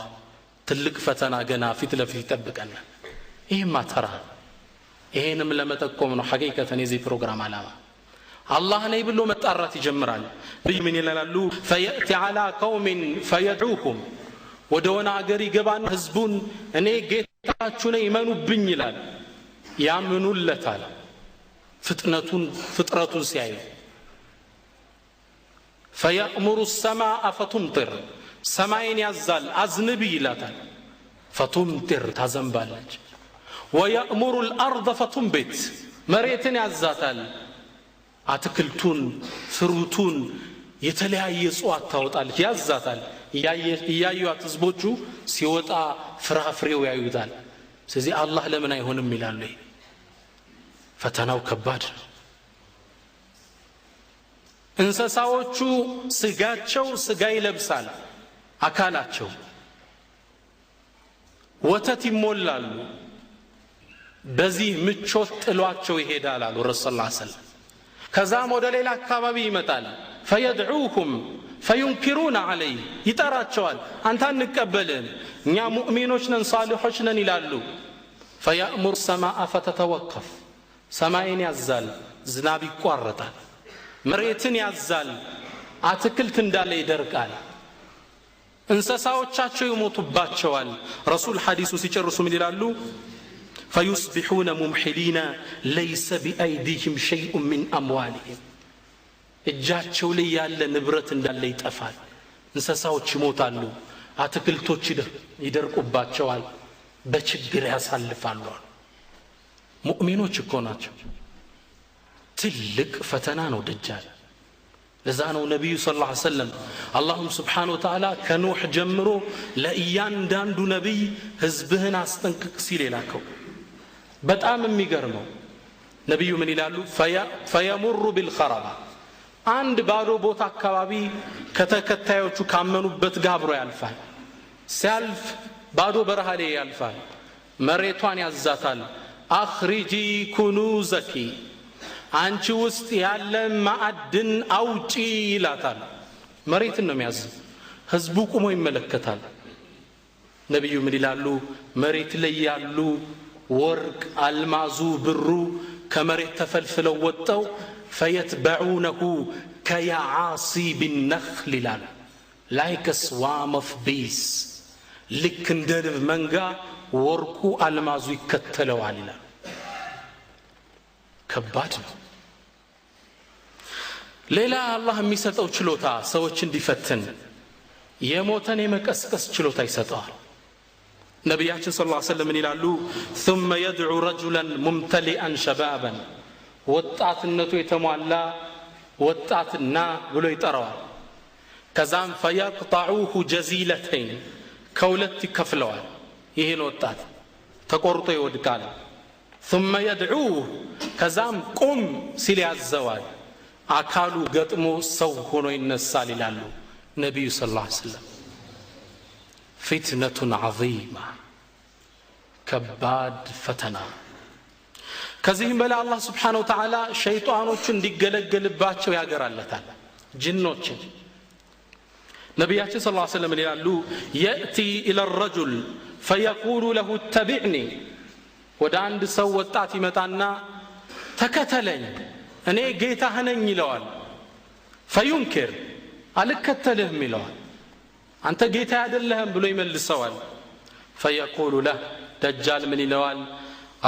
ትልቅ ፈተና ገና ፊት ለፊት ይጠብቀናል ይሄማ ተራ ይሄንም ለመጠቆም ነው ሐቂቀተን የዚህ ፕሮግራም ዓላማ አላህ ነይ ብሎ መጣራት ይጀምራል ምን ይላሉ فياتي على قوم فيدعوهم ወደሆነ አገር ይገባና ህዝቡን እኔ ጌታችሁ ነኝ ይመኑብኝ ይላል ያምኑለታል ፍጥረቱን ሲያዩ فيأمر السماء فتمطر ሰማይን ያዛል አዝንብ ይላታል فتمطر ታዘንባለች ويأمر الأرض فتنبت መሬትን ያዛታል አትክልቱን ፍሩቱን የተለያየ ጽዋት ታወጣለች ያዛታል ያያዩት ህዝቦቹ ሲወጣ ፍራፍሬው ያዩታል ስለዚህ አላህ ለምን አይሆንም ይላሉ ፈተናው ከባድ ነው እንስሳዎቹ ስጋቸው ስጋ ይለብሳል አካላቸው ወተት ይሞላሉ በዚህ ምቾት ጥሏቸው ይሄዳል አሉ ረሱላህ ሰለላሁ ዐለይሂ ወሰለም ከዛም ወደ ሌላ አካባቢ ይመጣል فيدعوهم فينكرون عليه ይጠራቸዋል አንተ አንቀበልም እኛ ሙእሚኖች ነን ሷሊሖች ነን ይላሉ فيأمر السماء فتتوقف ሰማይን ያዛል ዝናብ ይቋረጣል መሬትን ያዛል አትክልት እንዳለ ይደርቃል እንስሳዎቻቸው ይሞቱባቸዋል ረሱል ሐዲሱ ሲጨርሱ ምን ይላሉ فيصبحون ممحلين ليس بأيديهم شيء من أموالهم እጃቸው ላይ ያለ ንብረት እንዳለ ይጠፋል እንስሳዎች ይሞታሉ አትክልቶች ይደርቁባቸዋል በችግር ያሳልፋሉ ሙእሚኖች እኮ ናቸው ትልቅ ፈተና ነው ደጃል ለዛ ነው ነብዩ ሰለላሁ ዐለይሂ ወሰለም አላህም Subhanahu Wa Ta'ala ከኑህ ጀምሮ ለእያንዳንዱ ነብይ ህዝብህን አስጠንቅቅ ሲል የላከው በጣም የሚገርመው ነብዩ ምን ይላሉ فيمر بالخرابة አንድ ባዶ ቦታ አካባቢ ከተከታዮቹ ካመኑበት ጋብሮ ያልፋል ሲያልፍ ባዶ በረሃ ላይ ያልፋል መሬቷን ያዛታል አኽሪጂ ኩኑዘኪ አንቺ ውስጥ ያለ ማዕድን አውጪ ይላታል መሬትን ነው የሚያዝ ህዝቡ ቆሞ ይመለከታል ነብዩ ምን ይላሉ መሬት ላይ ያሉ ወርቅ አልማዙ ብሩ ከመሬት ተፈልፍለው ወጣው فيتبعونه كيعاصيب النخل like a swarm of bees ልክ እንደ ንብ መንጋ ወርቁ አልማዙ ይከተለዋል ይላል ከባድ ነው ሌላ አላህ የሚሰጠው ችሎታ ሰዎች እንዲፈትን የሞተን የመቀስቀስ ችሎታ ይሰጣል ነቢያችን ሰለላሁ ዐለይሂ ወሰለም ይላሉ ثم يدعو رجلا ممتلئا شبابا ወጣትነቱ የተሟላ ወጣትና ብሎ ይጠራዋል ከዛም فيقطعوه جزيلتين ከሁለት ይከፍለዋል ይሄን ወጣት ተቆርጦ ይወድቃል ثم يدعوه ከዛም ቁም ሲል ያዘዋል አካሉ ገጥሞ ሰው ሆኖ ይነሳል ይላሉ ነብዩ ሰለላሁ ዐለይሂ ወሰለም فتنة عظيمة ከባድ ፈተና ከዚህም በላይ አላህ Subhanahu Wa Ta'ala ሸይጣኖችን እንዲገለገልባቸው ያገራለታል ጅኖችን ነብያችን ሰለላሁ ዐለይሂ ወሰለም ይላሉ يأتي إلى الرجل فيقول له اتبعني ወደ አንድ ሰው ወጣት ይመጣና ተከተለኝ እኔ ጌታህ ነኝ ይለዋል فينكر አልከተልህም ይለዋል አንተ ጌታ አይደለህም ብሎ ይመልሰዋል فيقول له دجال من ይለዋል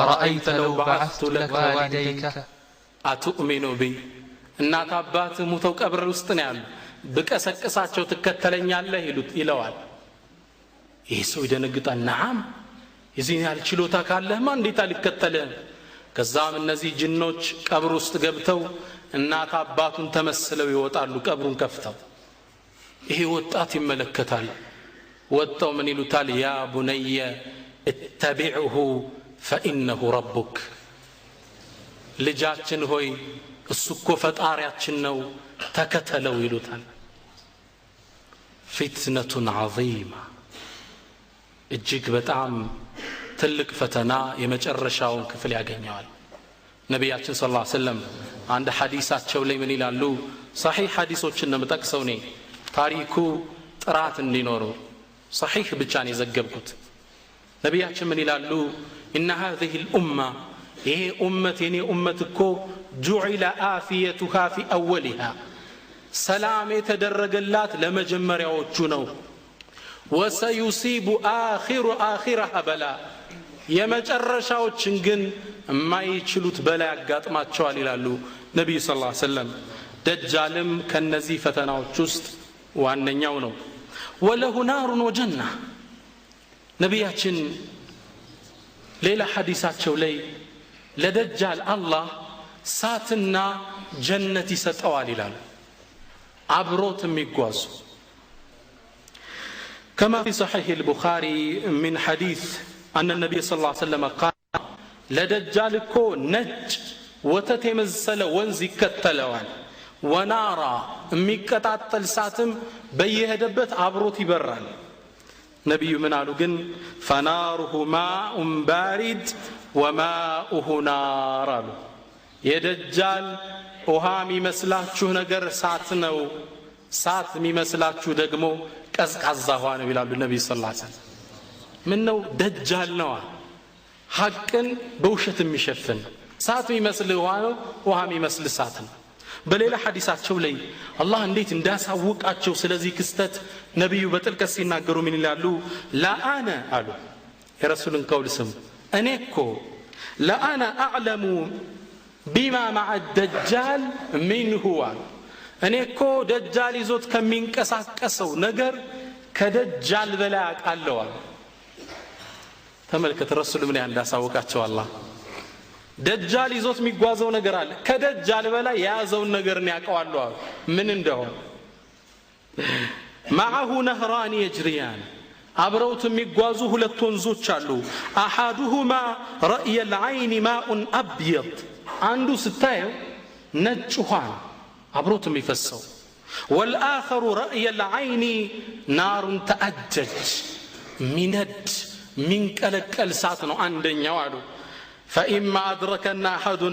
أرأيت لو بعثت لك والديك أتؤمن بي እናት አባት ሙተው ቀብር ውስጥ ነው ያሉ በቀሰቀሳቸው ትከተለኛለህ ይለዋል ይሄ ሰው ይደነግጣል ነዓም የዚህ ያህል ችሎታ ካለህማ እንዴት አልከተልህም ከዛም እነዚህ ጅኖች ቀብር ውስጥ ገብተው እናት አባቱን ተመስለው ይወጣሉ ቀብሩን ከፍተው ይሄ ወጣት ይመለከታል ወጣው ምን ይሉታል ያ ቡነየ اتبعه فإنه ربك ልጃችን ሆይ እሱ እኮ ፈጣሪያችን ነው ተከተለው ይሉታል فتنة عظيمة እጅግ በጣም ትልቅ ፈተና የመጨረሻውን ክፍል ያገኛል ነብያችን ሰለላሁ ዐለይሂ ወሰለም አንድ ሐዲሳቸው ላይ ምን ይላሉ صحيح ሐዲሶችን ነው መጠቅሰው ነኝ ታሪኩ ጥራት እንዲኖረው صحيح ብቻ ነው የዘገብኩት ነብያችን ምን ይላሉ ان هذه الامه ይሄ ኡመት የኔ ኡመት እኮ جعل آفيتها في اولها ሰላም የተደረገላት ለመጀመሪያዎቹ ነው وسيصيب آخرها بلاء የመጨረሻዎችን ግን የማይችሉት በላይ ያጋጥማቸዋል ይላሉ ነብዩ ሰለላሁ ዐለይሂ ወሰለም ደጃልም ከነዚህ ፈተናዎች ውስጥ ዋነኛው ነው وله نار وجنة ነብያችን ሌላ ሐዲሳቸው ላይ ለደጃል አላህ ሳትና ጀነት ይሰጠዋል ይላሉ አብሮት የሚጓዙ كما في صحيح البخاري من حديث أن النبي صلى الله عليه وسلم قال لدجال كو نج وتتمزل ونزي كتلوان ونارا ميكتاتل ساتم بيهدبت عبروت بران نبي من قالوا جن فناره ماء بارد وماؤه نار يدجال وهامي مسلاچو ነገር ሳት ነው ሳት የሚመስላችሁ ደግሞ ቀዝቃዛ ሆነ ይላሉ ነብዩ ሰለላሁ ዐለይሂ ወሰለም ምን ነው ደጃል ነው ሐቅን በውሸት የሚሸፍን ሳት የሚመስል ውሃ የሚመስል ሳት ነው በሌላ ሐዲሳቸው ላይ አላህ እንዴት እንዳሳወቃቸው ስለዚህ ክስተት ነብዩ በጥልቀት ሲናገሩ ምን ይላሉ ለአና አሉ የረሱልን ቀውል ስም እኔኮ ለአና አዕለሙ ቢማ مع الدجال منه እኔኮ ደጃል ይዞት ከሚንቀሳቀሰው ነገር ከደጃል በላይ አውቃለሁ ተመልከተ ረሱል ምን እንዳሳወቃቸው አላህ ደጃል ይዞት የሚጓዘው ነገር አለ ከደጃል በላይ ያዘውን ነገር ነው ያውቀዋለሁ ምን እንደሆነ معه نهران يجريان አብረውት የሚጓዙ ሁለት ወንዞች አሉ احدهما رأي العين ماء ابيض አንዱ ስታየው ነጭ ውሃ አብሮት የሚፈሰው والآخر رأي العين نار تأجج ሚነድ ሚንቀለቀል ሳት ነው አንደኛው አሉ فإما أدركنا أحد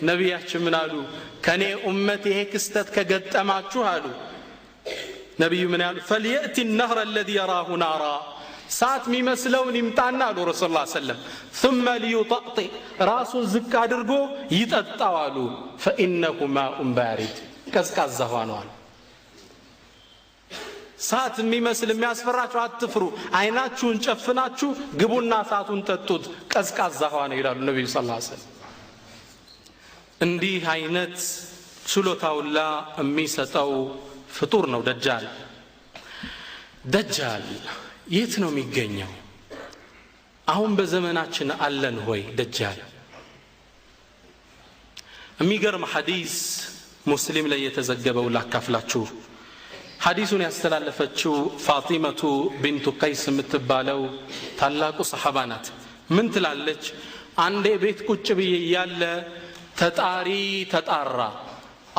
نبياتش من قالوا كان أمتي هيك استد كقدماتشو قالوا نبي من قالوا فليأتي النهر الذي يراه نارا ساعت ميمسلون يمتعنا له رسول الله صلى الله عليه وسلم ثم ليطأطئ راسو زكا درقو يتطاوالو فإنه ماء بارد كزكاز زهوانوال ساعت ميمسل የሚያስፈራችሁ አትፍሩ አይናችሁን ጨፍናችሁ ግቡና ሳቱን ጠጡት ቀዝቃዛ ሆነ ይላሉ ነብዩ ሰለላሁ ዐለይሂ ወሰለም እንዲህ አይነት ችሎታውላ የሚሰጠው ፍጡር ነው ደጃል የት ነው የሚገኘው አሁን በዘመናችን አለን ሆይ ደጃል? የሚገርም ሐዲስ ሙስሊም ላይ የተዘገበው ላካፍላችሁ። ሐዲሱን ያስተላለፈችው ፋጢመቱ ቢንቱ ቀይስ የምትባለው ታላቁ ሰሐባ ናት። ምን ትላለች? አንዴ ቤት ቁጭ ብዬ ያለ ተጣሪ ተጣራ።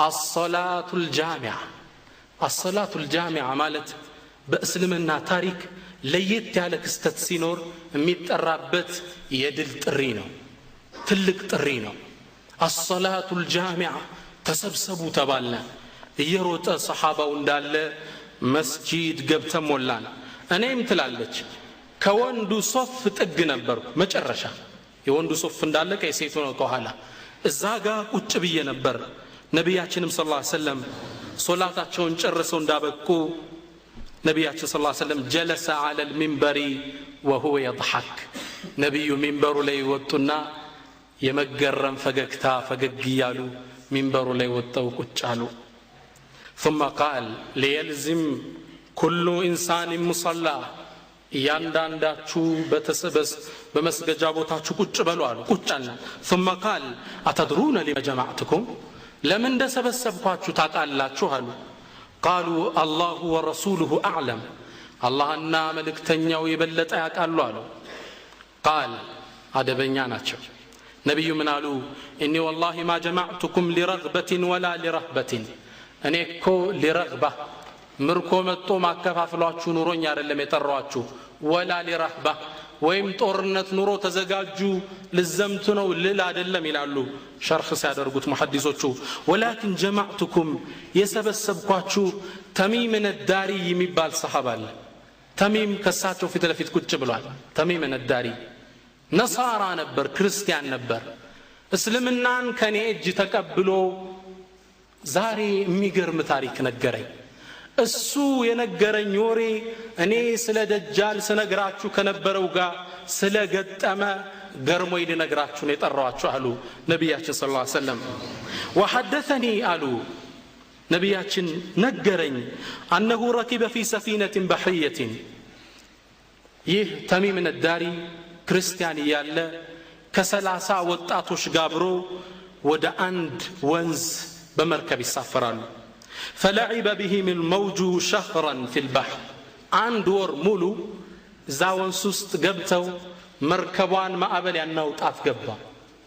አሰላቱል ጃሚዓ። አሰላቱል ጃሚዓ ማለት በእስልምና ታሪክ ለየት ያለ ክስተት ሲኖር የሚጠራበት የድል ጥሪ ነው። ትልቅ ጥሪ ነው። አሰላቱል ጃሚዓ ተሰብሰቡ ተባልነ። እየሮጠ ሰሐባው እንዳለ መስጂድ ገብተን ሞላን። እኔም ትላለች ከወንዱ ሶፍ ጥግ ነበርኩ። መጨረሻ የወንዱ ሶፍ እንዳለ ከሴቱ ነው ከኋላ። እዛ ጋር ቁጭ ብዬ ነበር። ነቢያችንም ሰለላሁ ዐለይሂ ወሰለም ሶላታቸውን ጨርሰው እንዳበቁ ነቢያችን ሰለላሁ ዐለይሂ ወሰለም ጀለሰ ዐለል ሚንበሪ ወሁወ የضحክ። ነቢዩ ሚንበሩ ላይ ወጡና የመገረም ፈገግታ ፈገግ እያሉ ሚንበሩ ላይ ወጣው ቁጭ አሉ። ثم قال ليلزم كل انسان مصلى እያንዳንዳችሁ በተሰበስ በመስገጃ ቦታችሁ ቁጭ በሉ አሉ። ቁጭ አለ። ثم قال أتدرون لما جمعتكم ለምን እንደሰበሰብኳችሁ ታውቃላችሁ አሉ። قالوا الله ورسوله أعلم አላህና መልእክተኛው የበለጠ ያውቃሉ አሉ። قال አደበኛ ናቸው። ነብዩ ምን አሉ? إني والله ما جمعتكم لرغبة ولا لرهبة እኔ እኮ ሊረግባ ምርኮ መጥቶ ማከፋፍሏችሁ ኑሮኝ አይደለም የጠራኋችሁ። ወላ ሊረህባ ወይም ጦርነት ኑሮ ተዘጋጁ ልዘምቱ ነው ልል አይደለም ይላሉ ሸርህ ሲያደርጉት ሙሐዲሶቹ። ወላኪን ጀማዕቱኩም የሰበሰብኳችሁ ተሚም ነዳሪ የሚባል ሰሐባ አለ። ተሚም ከሳቸው ፊት ለፊት ቁጭ ብሏል። ተሚም ነዳሪ ነሳራ ነበር፣ ክርስቲያን ነበር። እስልምናን ከኔ እጅ ተቀብሎ ዛሬ የሚገርም ታሪክ ነገረኝ። እሱ የነገረኝ ወሬ እኔ ስለ ደጃል ስነግራችሁ ከነበረው ጋር ስለገጠመ ገርሞኝ ልነግራችሁ ነው የጠራኋችሁ አሉ ነቢያችን ሰለላሁ ዐለይሂ ወሰለም። ወሐደሰኒ አሉ ነቢያችን ነገረኝ አነሁ ረኪበ ፊ ሰፊነትን በሕርየትን። ይህ ተሚም ነዳሪ ክርስቲያን እያለ ከ30 ወጣቶች ጋብሮ ወደ አንድ ወንዝ በመርከብ ይሳፈራሉ። فلعب بهم الموج شهرا في البحر አንድ ወር ሙሉ እዛ ወንዝ ውስጥ ገብተው መርከቧን ማዕበል ያናውጣት ገባ።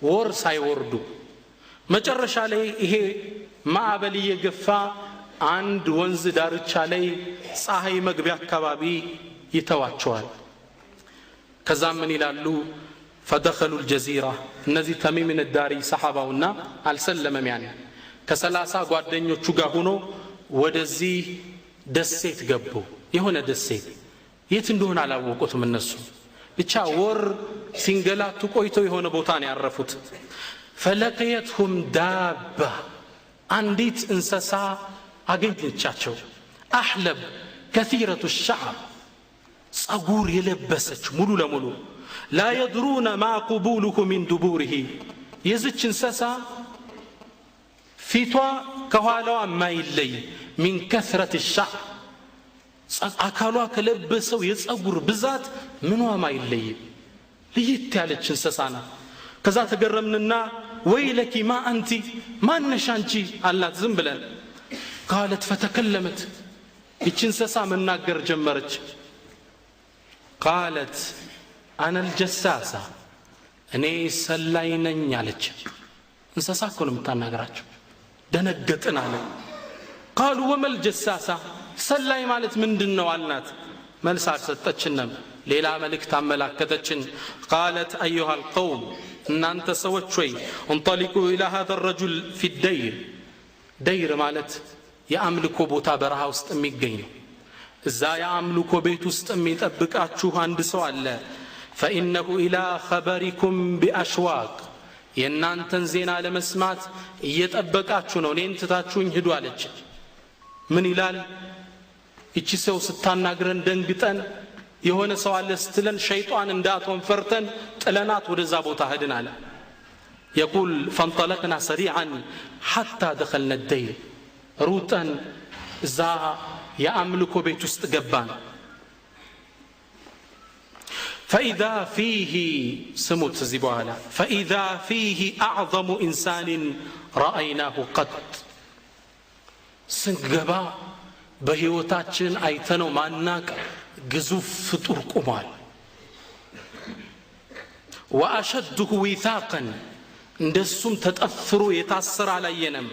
ወር ሳይወርዱ መጨረሻ ላይ ይሄ ማዕበል እየገፋ አንድ ወንዝ ዳርቻ ላይ ፀሐይ መግቢያ አካባቢ ይተዋቸዋል። ከዛም ምን ይላሉ? فدخلوا الجزيرة እነዚህ ተሚም ነዳሪ ሰሐባውና አልሰለመም ያኔ ከ30 ጓደኞቹ ጋር ሆኖ ወደዚህ ደሴት ገቡ። የሆነ ደሴት የት እንደሆነ አላወቁትም እነሱ። ብቻ ወር ሲንገላቱ ቆይተው የሆነ ቦታ ነው ያረፉት። فلقيتهم دابة አንዲት እንስሳ አገኘቻቸው። አህለብ كثيرة الشعر ጸጉር የለበሰች ሙሉ ለሙሉ لا يدرون ما قبوله من دبوره የዚች እንስሳ ፊቷ ከኋላዋ ማይለይ من كثرة الشعر አካሏ ከለበሰው የጸጉር ብዛት ምኗ ማይለይ ለየት ያለች እንስሳ ናት። ከዛ ተገረምንና ወይለኪ ማ አንቲ ማነሽ አንቺ አላት ዝም ብለን። قالت فتكلمت ይህች እንስሳ መናገር ጀመረች። قالت أنا الجساسة እኔ ሰላይ ነኝ አለች። እንስሳ እኮ ነው የምታናገራቸው። ደነገጥን አለ። قالوا وما الجساسة ሰላይ ማለት ምንድነው አልናት። መልስ አልሰጠችንም። ሌላ መልእክት አመላከተችን። قالت أيها القوم እናንተ ሰዎች ሆይ انطلقوا إلى هذا الرجل في الدير دير ማለት የአምልኮ ቦታ በረሃ ውስጥ የሚገኝ ነው። እዛ የአምልኮ ቤት ውስጥ የሚጠብቃችሁ አንድ ሰው አለ። فإنه إلى خبركم بأشواق የእናንተን ዜና ለመስማት እየጠበቃችሁ ነው። እኔን ትታችሁኝ ሂዱ አለች። ምን ይላል? እቺ ሰው ስታናግረን ደንግጠን የሆነ ሰው አለ ስትለን ሸይጣን እንዳትሆን ፈርተን ጥለናት ወደዛ ቦታ ሄድን አለ። يقول فانطلقنا سريعا حتى دخلنا الدير روطن እዛ የአምልኮ ቤት ውስጥ ገባን። فإذا فيه سموت زبوالا فإذا فيه أعظم إنسان رأيناه قط سنقبا بهيوتاتشن أيتنو ماناك جزوف فطور قمال وأشده وثاقا ندسم تتأثروا يتأثر علينا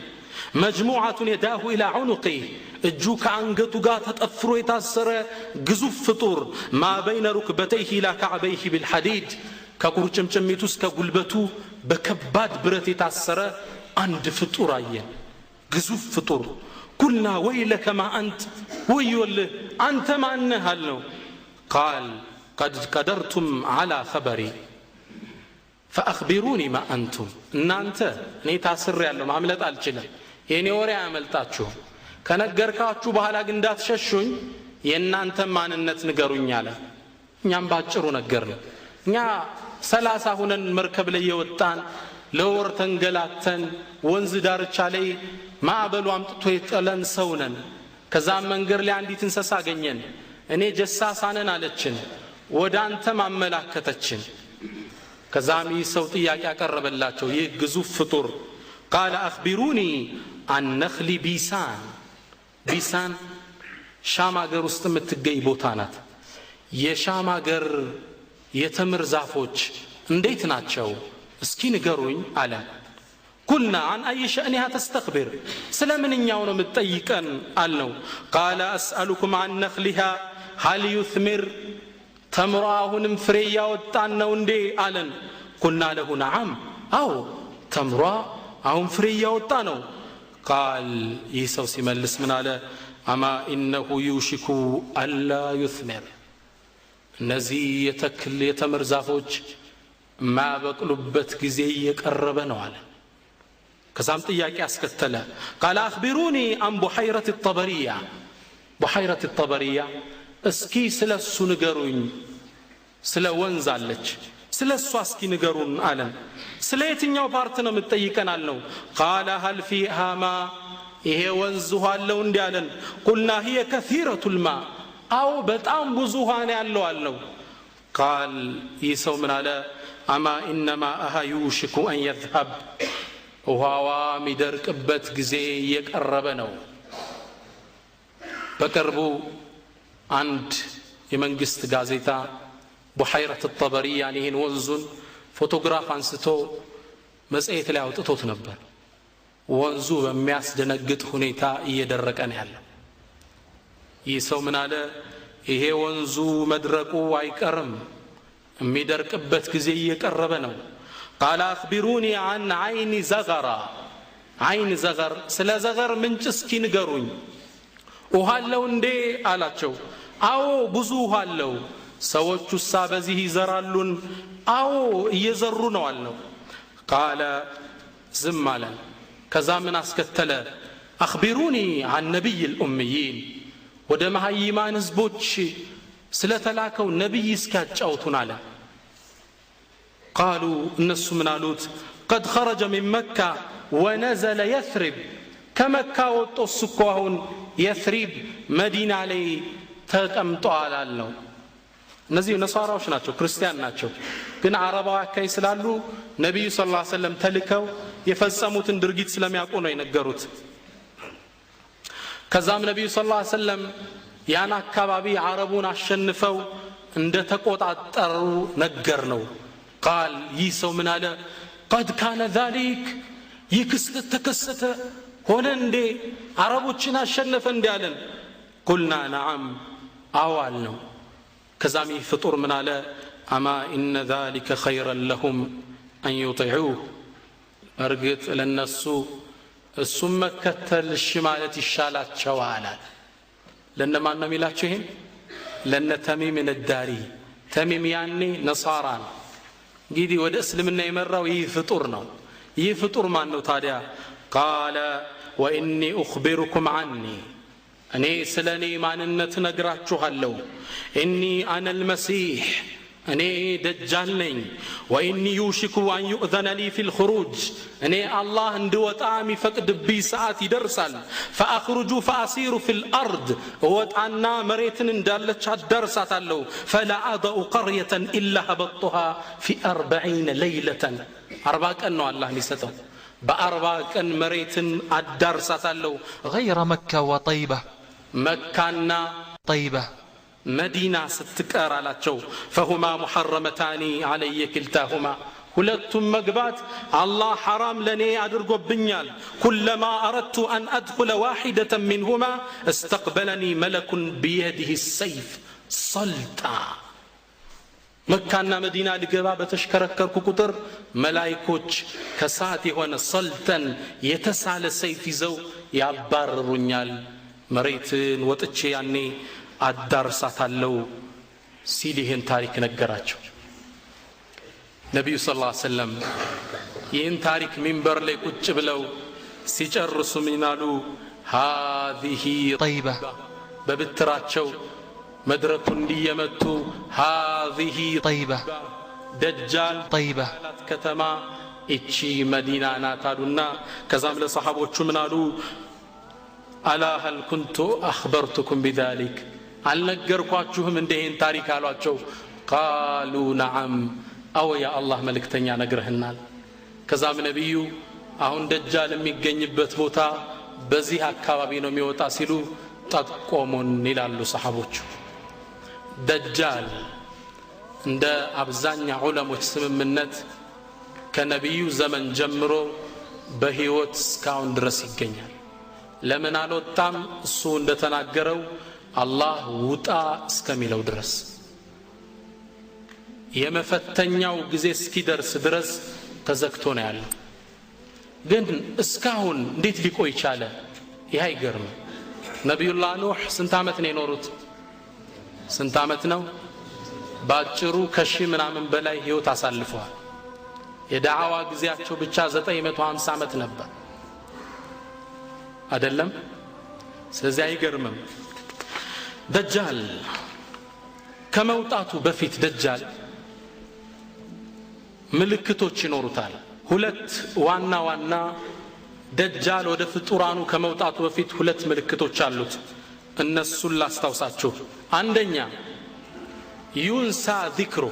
مجموعة يداه إلى عنقه الجوك عنقتو قات تتأثروا يتأثر جزوف فطور ما بين ركبتيه إلى كعبيه بالحديد كقرشم شميتوس كقلبتو بكباد برت يتأثر عند فطور أين جزوف فطور قلنا ويلك ما أنت ويول أنت ما أنهلنو قال قد قدرتم على خبري فأخبروني ما أنتم إن أنت نيتاسر يالله ما عملت الجلة يعني وري عملتاتشو كنغركاتشو بحالا ግን እንዳትሸሹኝ የናንተ ማንነት ንገሩኝ አለ እኛም ባጭሩ ነገርን እኛ 30 ሆነን መርከብ ላይ የወጣን ለወር ተንገላተን ወንዝ ዳርቻ ላይ ማዕበሉ አምጥቶ የጠለን ሰው ነን ከዛም መንገር ላይ አንዲት እንስሳ አገኘን እኔ ጀሳሳነን አለችን ወደ አንተ ማመላከተችን ከዛም ይሰው ጥያቄ ያቀርበላቸው ይህ ግዙፍ ፍጡር قال اخبروني عن نخل ቢሳን ሻም ሀገር ውስጥ የምትገኝ ቦታ ናት የሻም ሀገር የተምር ዛፎች እንዴት ናቸው እስኪ ንገሩኝ አለ قلنا عن اي شأنها تستخبر ስለምንኛው ነው የምትጠይቀን አልነው قال اسالكم عن نخلها هل يثمر ተምሯሁንም ፍሬ ያወጣን ነው እንዴ አለን قلنا له نعم አው ተምሯ አሁን ፍሬ ያወጣ ነው قال يسوع ሲመልስ ምን አለ اما انه يوشك الا يثمر እነዚህ የተክል የተምር ዛፎች ማበቅሉበት ጊዜ እየቀረበ ነው አለ ከዛም ጥያቄ አስከተለ قال اخبروني عن بحيرة الطبرية እስኪ ስለሱ ንገሩኝ ስለ ወንዝ አለች ስለሱ እስኪ ንገሩን አለን ስለ የትኛው ፓርት ነው የምትጠይቀን አልነው قال هل فيها ماء ይሄ ወንዝ ውሃ አለው እንዴ አለን قلنا هي كثيرة الماء አው በጣም ብዙ ውሃ ነው ያለው አልነው قال ይሰው ምን አለ اما انما يوشك ان يذهب ውሃዋ ሚደርቅበት ጊዜ እየቀረበ ነው በቅርቡ አንድ የመንግስት ጋዜጣ بحيرة الطبرية ይሄን ወንዙን ፎቶግራፍ አንስቶ መጽሔት ላይ አውጥቶት ነበር ወንዙ በሚያስደነግጥ ሁኔታ እየደረቀ ነው ያለው ይሰው ምን አለ ይሄ ወንዙ መድረቁ አይቀርም የሚደርቅበት ጊዜ እየቀረበ ነው قال اخبروني عن عين زغر ስለ ዘገር ምንጭ እስኪ ንገሩኝ ውሃ አለው እንዴ አላቸው አዎ ብዙ ውሃ አለው ሰዎቹሳ በዚህ ይዘራሉን አዎ እየዘሩ ነው አልነው قال ዝም አለን ከዛ ምን አስከተለ اخبروني عن نبي الاميين ወደ መሃይማን ህዝቦች ስለተላከው ነብይ እስካጫውቱን አለ قالوا الناس من قالوت قد خرج من مكة ونزل يثرب كمكة وتسكوهن يثرب مدينة عليه تقمطوا على الله እነዚህ ነሳራዎች ናቸው ክርስቲያን ናቸው ግን አረባው አካይ ስላሉ ነብዩ ሰለላሁ ዐለይሂ ወሰለም ተልከው የፈጸሙትን ድርጊት ስለሚያውቁ ነው የነገሩት ከዛም ነብዩ ሰለላሁ ዐለይሂ ወሰለም ያን አካባቢ አረቡን አሸንፈው እንደ ተቆጣጣሩ ነገር ነው قال يسو من على قد كان ذلك يكسلت تكسته هنا اندي عربوچنا አሸነፈ እንዲያለን قلنا نعم አዋልነው ከዛም ፍጡር ምን አለ اما ان ذلك خيرا لهم ان يطيعوه እርግጥ ለነሱ እሱም መከተል ሽማለት ይሻላቸዋል ለነማን ነው የሚላቸው ይሄን ለነ ተሚም الداري ተሚም ያኔ ነሳራ ነው እንግዲህ ወደ እስልምና የመራው ይህ ፍጡር ነው ይህ ፍጡር ማን ነው ታዲያ قال واني اخبركم عني እኔ ስለኔ ማንነት ነግራችኋለሁ اني انا المسيح እኔ ደጃል ነኝ ወኢኒ ዩሽኩ አን ዩእዘነ ሊ ፊል ኹሩጅ እኔ አላህ እንድወጣ የሚፈቅድብኝ ሰዓት ይደርሳል ፈአኽሩጁ ፈአሲሩ ፊል አርድ ወጣና መሬትን እንዳለች አዳርሳታለሁ ፈላ አደኡ ቀርየተን ኢላ ሀበጡሃ ፊ 40 ለይለተን 40 ቀን ነው አላህ የሚሰጠው በ40 ቀን መሬትን አዳርሳታለሁ غير مكة وطيبة መካና طيبة መዲና ስትቀር አላቸው فهما محرمتان علي كلتاهما ሁለቱም መግባት አላህ حرام ለኔ አድርጎብኛል كلما اردت ان ادخل واحدة منهما استقبلني ملك بيده السيف صلتا መካና መዲና ልገባ በተሽከረከርኩ ቁጥር መላእክቶች ከሳት የሆነ ሰልተን የተሳለ ሰይፍ ይዘው ያባርሩኛል መሬትን ወጥቼ ያኔ አዳርሳታለሁ ሲል ይህን ታሪክ ነገራቸው ነብዩ ሰለላሁ ዐለይሂ ወሰለም ይህን ታሪክ ሚንበር ላይ ቁጭ ብለው ሲጨርሱ ምናሉ هذه طيبة በብትራቸው መድረኩን እንዲየመቱ هذه طيبة ደጃል طيبة ከተማ እቺ መዲና ናት አሉና ከዛም ለሰሃቦቹ ምናሉ አላ هل كنت اخبرتكم بذلك አልነገርኳችሁም እንደሄን ታሪክ አሏቸው قالوا نعم አው ያ አላህ መልእክተኛ ነግረህናል ከዛም ነብዩ አሁን ደጃል የሚገኝበት ቦታ በዚህ አካባቢ ነው የሚወጣ ሲሉ ጠቆሙን ይላሉ ሰሃቦቹ ደጃል እንደ አብዛኛው ዑለሞች ስምምነት ከነብዩ ዘመን ጀምሮ በህይወት እስካሁን ድረስ ይገኛል ለምን አልወጣም እሱ እንደተናገረው አላህ ውጣ እስከሚለው ድረስ የመፈተኛው ጊዜ እስኪደርስ ድረስ ተዘግቶ ነው ያለው ግን እስካሁን እንዴት ሊቆይ ቻለ ይሄ አይገርም ነብዩላህ ኑህ ስንት አመት ነው የኖሩት ስንት አመት ነው ባጭሩ ከሺ ምናምን በላይ ህይወት አሳልፈዋል የዳዓዋ ጊዜያቸው ብቻ 950 አመት ነበር አይደለም ስለዚህ አይገርምም ደጃል ከመውጣቱ በፊት ደጃል ምልክቶች ይኖሩታል ሁለት ዋና ዋና ደጃል ወደ ፍጡራኑ ከመውጣቱ በፊት ሁለት ምልክቶች አሉት እነሱን ላስታውሳችሁ አንደኛ ዩንሳ ዚክሩ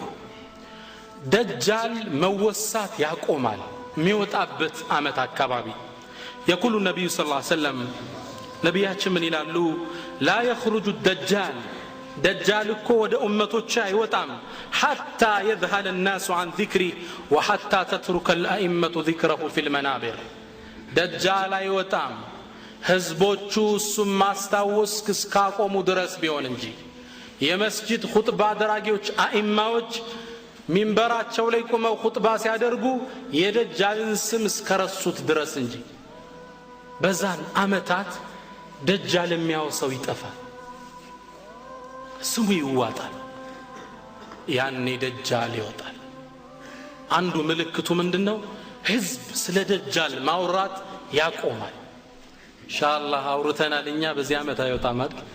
ደጃል መወሳት ያቆማል የሚወጣበት አመት አካባቢ يقول النبي صلى الله عليه وسلم ነብያችን ምን ይላሉ لا يخرج الدجال دجال እኮ ወደ ኡመቶች አይወጣም حتى يذهل الناس عن ذكره وحتى تترك الائمه ذكره في المنابر دجال አይወጣም ህዝቦቹ እሱን ማስታወስ እስካቆሙ ድረስ ቢሆን እንጂ የመስጂድ ኹጥባ አድራጊዎች አኢማዎች ሚንበራቸው ላይ ቆመው ኹጥባ ሲያደርጉ የደጃልን ስም እስከረሱት ድረስ እንጂ በዛን አመታት ደጃል የሚያወሰው ይጠፋል ስሙ ይዋጣል ያኔ ደጃል ይወጣል አንዱ ምልክቱ ምንድነው ህዝብ ስለ ደጃል ማውራት ያቆማል ኢንሻአላህ አውርተናል እኛ በዚህ አመት አይወጣም አይደል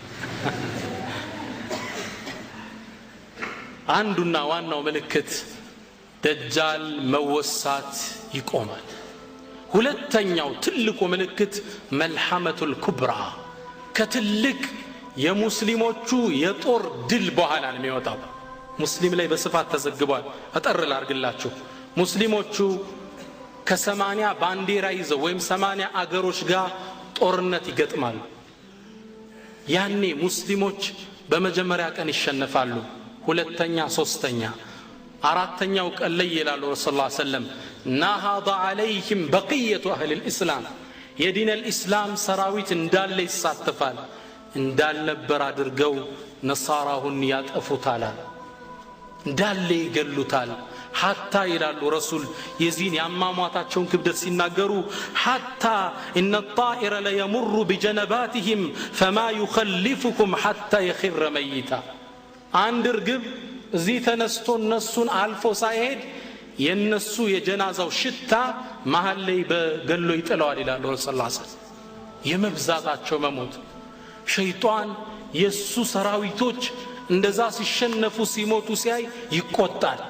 አንዱና ዋናው ምልክት ደጃል መወሳት ይቆማል ሁለተኛው ትልቁ ምልክት መልሐመቱል ኩብራ ከትልቅ የሙስሊሞቹ የጦር ድል በኋላ ነው የሚወጣው ሙስሊም ላይ በስፋት ተዘግቧል አጠርል አርግላችሁ ሙስሊሞቹ ከ80 ባንዲራ ይዘው ወይም 80 አገሮች ጋር ጦርነት ይገጥማሉ ያኔ ሙስሊሞች በመጀመሪያ ቀን ይሸነፋሉ ሁለተኛ ሶስተኛ አራተኛው ቀን ላይ ይላሉ ረሱላህ ሰለም ናሃዳ አለይሂም በቂየቱ አህል الاسلام የዲን الاسلام ሰራዊት እንዳለ ይሳተፋል እንዳልነበር አድርገው ነሳራሁን ያጠፉታል እንዳለ ይገሉታል حتى ይላሉ ረሱል የዚን ያማሟታቸውን ክብደት ሲናገሩ حتى ان الطائر لا يمر بجنباتهم فما يخلفكم حتى يخر ميتا አንድ ርግብ እዚህ ተነስቶ እነሱን አልፎ ሳይሄድ የነሱ የጀናዛው ሽታ መሃል ላይ በገሎ ይጥለዋል ይላሉ ረሱላህ የመብዛታቸው መሞት ሸይጣን የሱ ሰራዊቶች እንደዛ ሲሸነፉ ሲሞቱ ሲያይ ይቆጣል።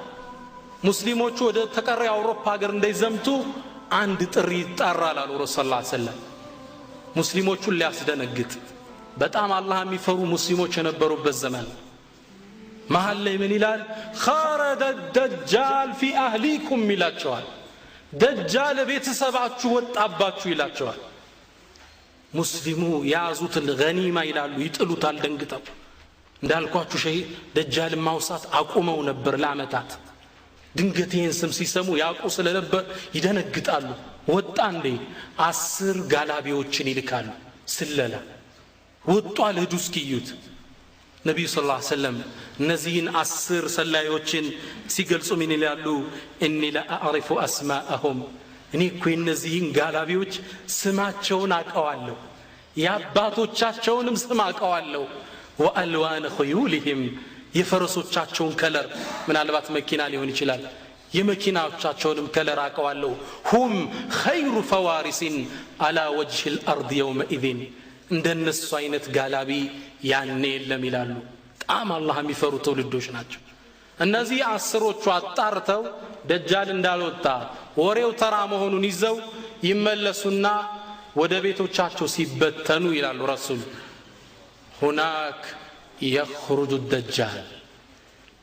ሙስሊሞቹ ወደ ተቀረው አውሮፓ ሀገር እንዳይዘምቱ አንድ ጥሪ ይጣራል አሉ ረሱል ሰለላሁ ዐለይሂ ወሰለም ሙስሊሞቹን ሊያስደነግጥ። በጣም አላህ የሚፈሩ ሙስሊሞች የነበሩበት ዘመን መሃል ላይ ምን ይላል? خرج الدجال في اهليكم ይላቸዋል። ደጃል ቤተሰባችሁ ወጣባችሁ ይላቸዋል። ሙስሊሙ ያዙትን ገኒማ ይላሉ ይጥሉታል ደንግጠው። እንዳልኳችሁ ደጃል ማውሳት አቁመው ነበር ለአመታት። ድንገቴን ስም ሲሰሙ ያውቁ ስለነበር ይደነግጣሉ። ወጣ እንዴ 10 ጋላቢዎችን ይልካሉ ስለላ ወጧል ሄዱ እስኪዩት። ነብዩ ሰለላሁ ዐለይሂ ወሰለም እነዚህን 10 ሰላዮችን ሲገልጹ ምን ይላሉ? እኒ ለአዕሪፉ አስማአሁም እኔ እኮ እነዚህን ጋላቢዎች ስማቸውን አውቀዋለሁ፣ የአባቶቻቸውንም ስም አውቀዋለሁ። ወአልዋን ኸዩልህም የፈረሶቻቸውን ከለር ምናልባት መኪና ሊሆን ይችላል የመኪናዎቻቸውንም ከለር አውቀዋለሁ። ሁም ኸይሩ ፈዋሪሲን አላ ወጅህ الارض يومئذ እንደነሱ አይነት ጋላቢ ያኔ የለም ይላሉ። በጣም አላህ የሚፈሩ ትውልዶች ናቸው እነዚህ 10ዎቹ። አጣርተው ደጃል እንዳልወጣ ወሬው ተራ መሆኑን ይዘው ይመለሱና ወደ ቤቶቻቸው ሲበተኑ ይላሉ ረሱል ሁናክ يخرج الدجال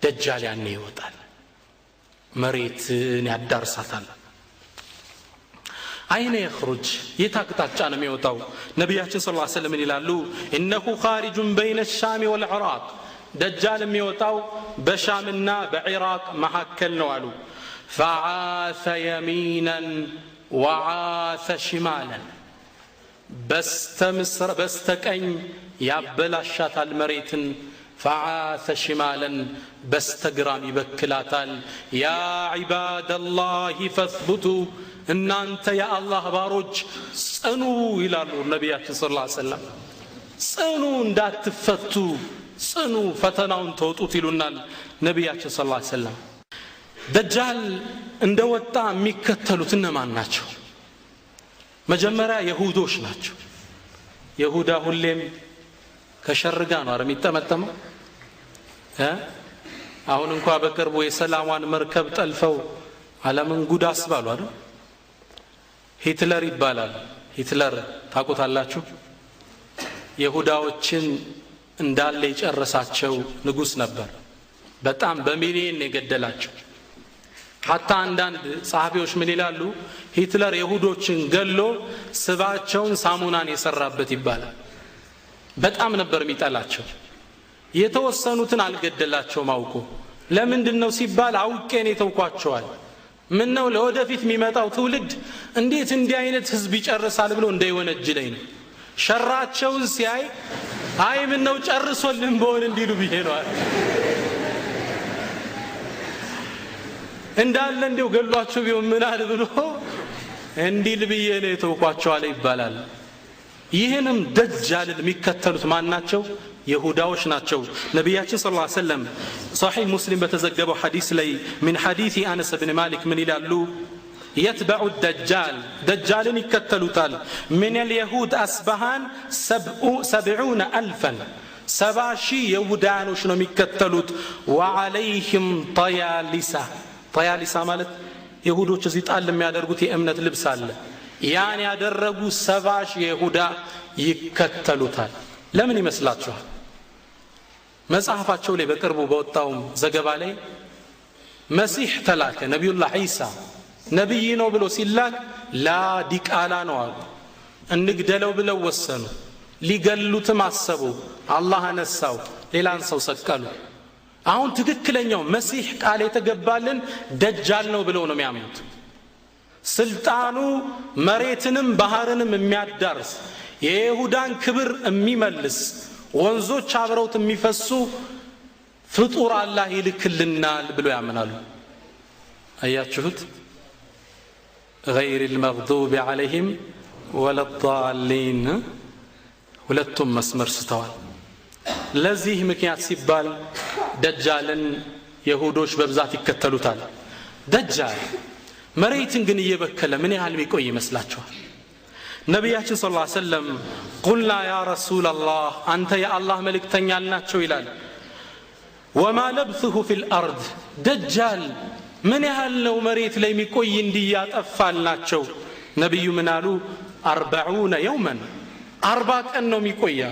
ደጃል ያኔ ይወጣል፣ መሬትን ያዳርሳታል። አይነ يخرج የታቅጣጫ ነው የሚወጣው? ነብያችን ሰለላሁ ዐለይሂ ወሰለም ይላሉ انه خارج بين الشام والعراق ደጃል የሚወጣው በሻምና በኢራቅ መካከል ነው አሉ። فعاث يمينا وعاث شمالا በስተቀኝ ያበላሻታል መሬትን። فعاث شمالا በስተግራም ይበክላታል። يا عباد الله فاثبتوا እናንተ የአላህ ባሮች ጽኑ ይላሉ ነብያችን ሰለላሁ ዐለይሂ ወሰለም። ጽኑ እንዳትፈቱ ጽኑ ፈተናውን ተወጡት ይሉናል ነብያችን ሰለላሁ ዐለይሂ ወሰለም። ደጃል እንደወጣ የሚከተሉት እነማን ናቸው? መጀመሪያ ይሁዶች ናቸው። ይሁዳ ሁሌም ከሸርጋ ነው አረ የሚጠመጠመው። አሁን እንኳን በቅርቡ የሰላሟን መርከብ ጠልፈው ዓለምን ጉድ አስባሉ አይደል? ሂትለር ይባላል። ሂትለር ታውቁታላችሁ? ይሁዳዎችን እንዳለ የጨረሳቸው ንጉስ ነበር። በጣም በሚሊዮን የገደላቸው። ሐታ አንዳንድ ጸሐፊዎች ምን ይላሉ? ሂትለር ይሁዶችን ገሎ ስባቸውን ሳሙናን የሰራበት ይባላል። በጣም ነበር የሚጠላቸው። የተወሰኑትን አልገደላቸውም አውቆ። ለምንድነው ሲባል አውቄን የተውኳቸዋል። ምን ነው ለወደፊት የሚመጣው ትውልድ እንዴት እንዲህ አይነት ህዝብ ይጨርሳል ብሎ እንዳይወነጅለኝ ነው። ሸራቸውን ሲያይ አይ ምን ነው ጨርሶልን በሆነ እንዲሉ ብዬ ነው እንዳለ እንደው ገሏቸው ቢሆን ምን አለ ብሎ እንዲል ብዬ ነው የተውኳቸው አለ ይባላል። ይህንም ደጃልን የሚከተሉት ማን ናቸው? ይሁዳዎች ናቸው። ነብያችን ሰለላሁ ዐለይሂ ወሰለም ሶሒህ ሙስሊም በተዘገበው ሐዲስ ላይ ምን ሐዲስ አነስ ብን ማሊክ ምን ይላሉ? يتبع الدجال دجالن يكتلوتال من اليهود أصبحان 70,000 70,000 يهودانوش ነው የሚከተሉት። وعليهم طيالسة ማለት ይሁዶች እዚህ ጣል የሚያደርጉት የእምነት ልብስ አለ። ያን ያደረጉ 70,000 ይሁዳ ይከተሉታል። ለምን ይመስላችኋል? መጽሐፋቸው ላይ በቅርቡ በወጣው ዘገባ ላይ መሲህ ተላከ ነብዩላህ ዒሳ ነብይ ነው ብሎ ሲላክ ላ ዲቃላ ነው አሉ። እንግደለው ብለው ወሰኑ። ሊገሉትም አሰቡ። አላህ አነሳው፣ ሌላን ሰው ሰቀሉ። አሁን ትክክለኛው መሲህ ቃል የተገባልን ደጃል ነው ብለው ነው የሚያምኑት። ስልጣኑ መሬትንም ባህርንም የሚያዳርስ የይሁዳን ክብር የሚመልስ ወንዞች አብረውት የሚፈሱ ፍጡር አላህ ይልክልናል ብሎ ያምናሉ። አያችሁት? غير المغضوب عليهم ولا الضالين ሁለቱም መስመር ስተዋል። ለዚህ ምክንያት ሲባል ደጃልን ይሁዶች በብዛት ይከተሉታል። ደጃል መሬትን ግን እየበከለ ምን ያህል ቢቆይ ይመስላችኋል? ነብያችን ሰለላሁ ዐለይሂ ወሰለም ቁልና ያ ረሱላላህ አንተ የአላህ መልእክተኛ ናቸው ይላል። وما لبثه في الأرض دجال من يهلو مريت لي ميكوي انديات أفالناتشو نبي منالو 40 يوما 40 أنه ميكويا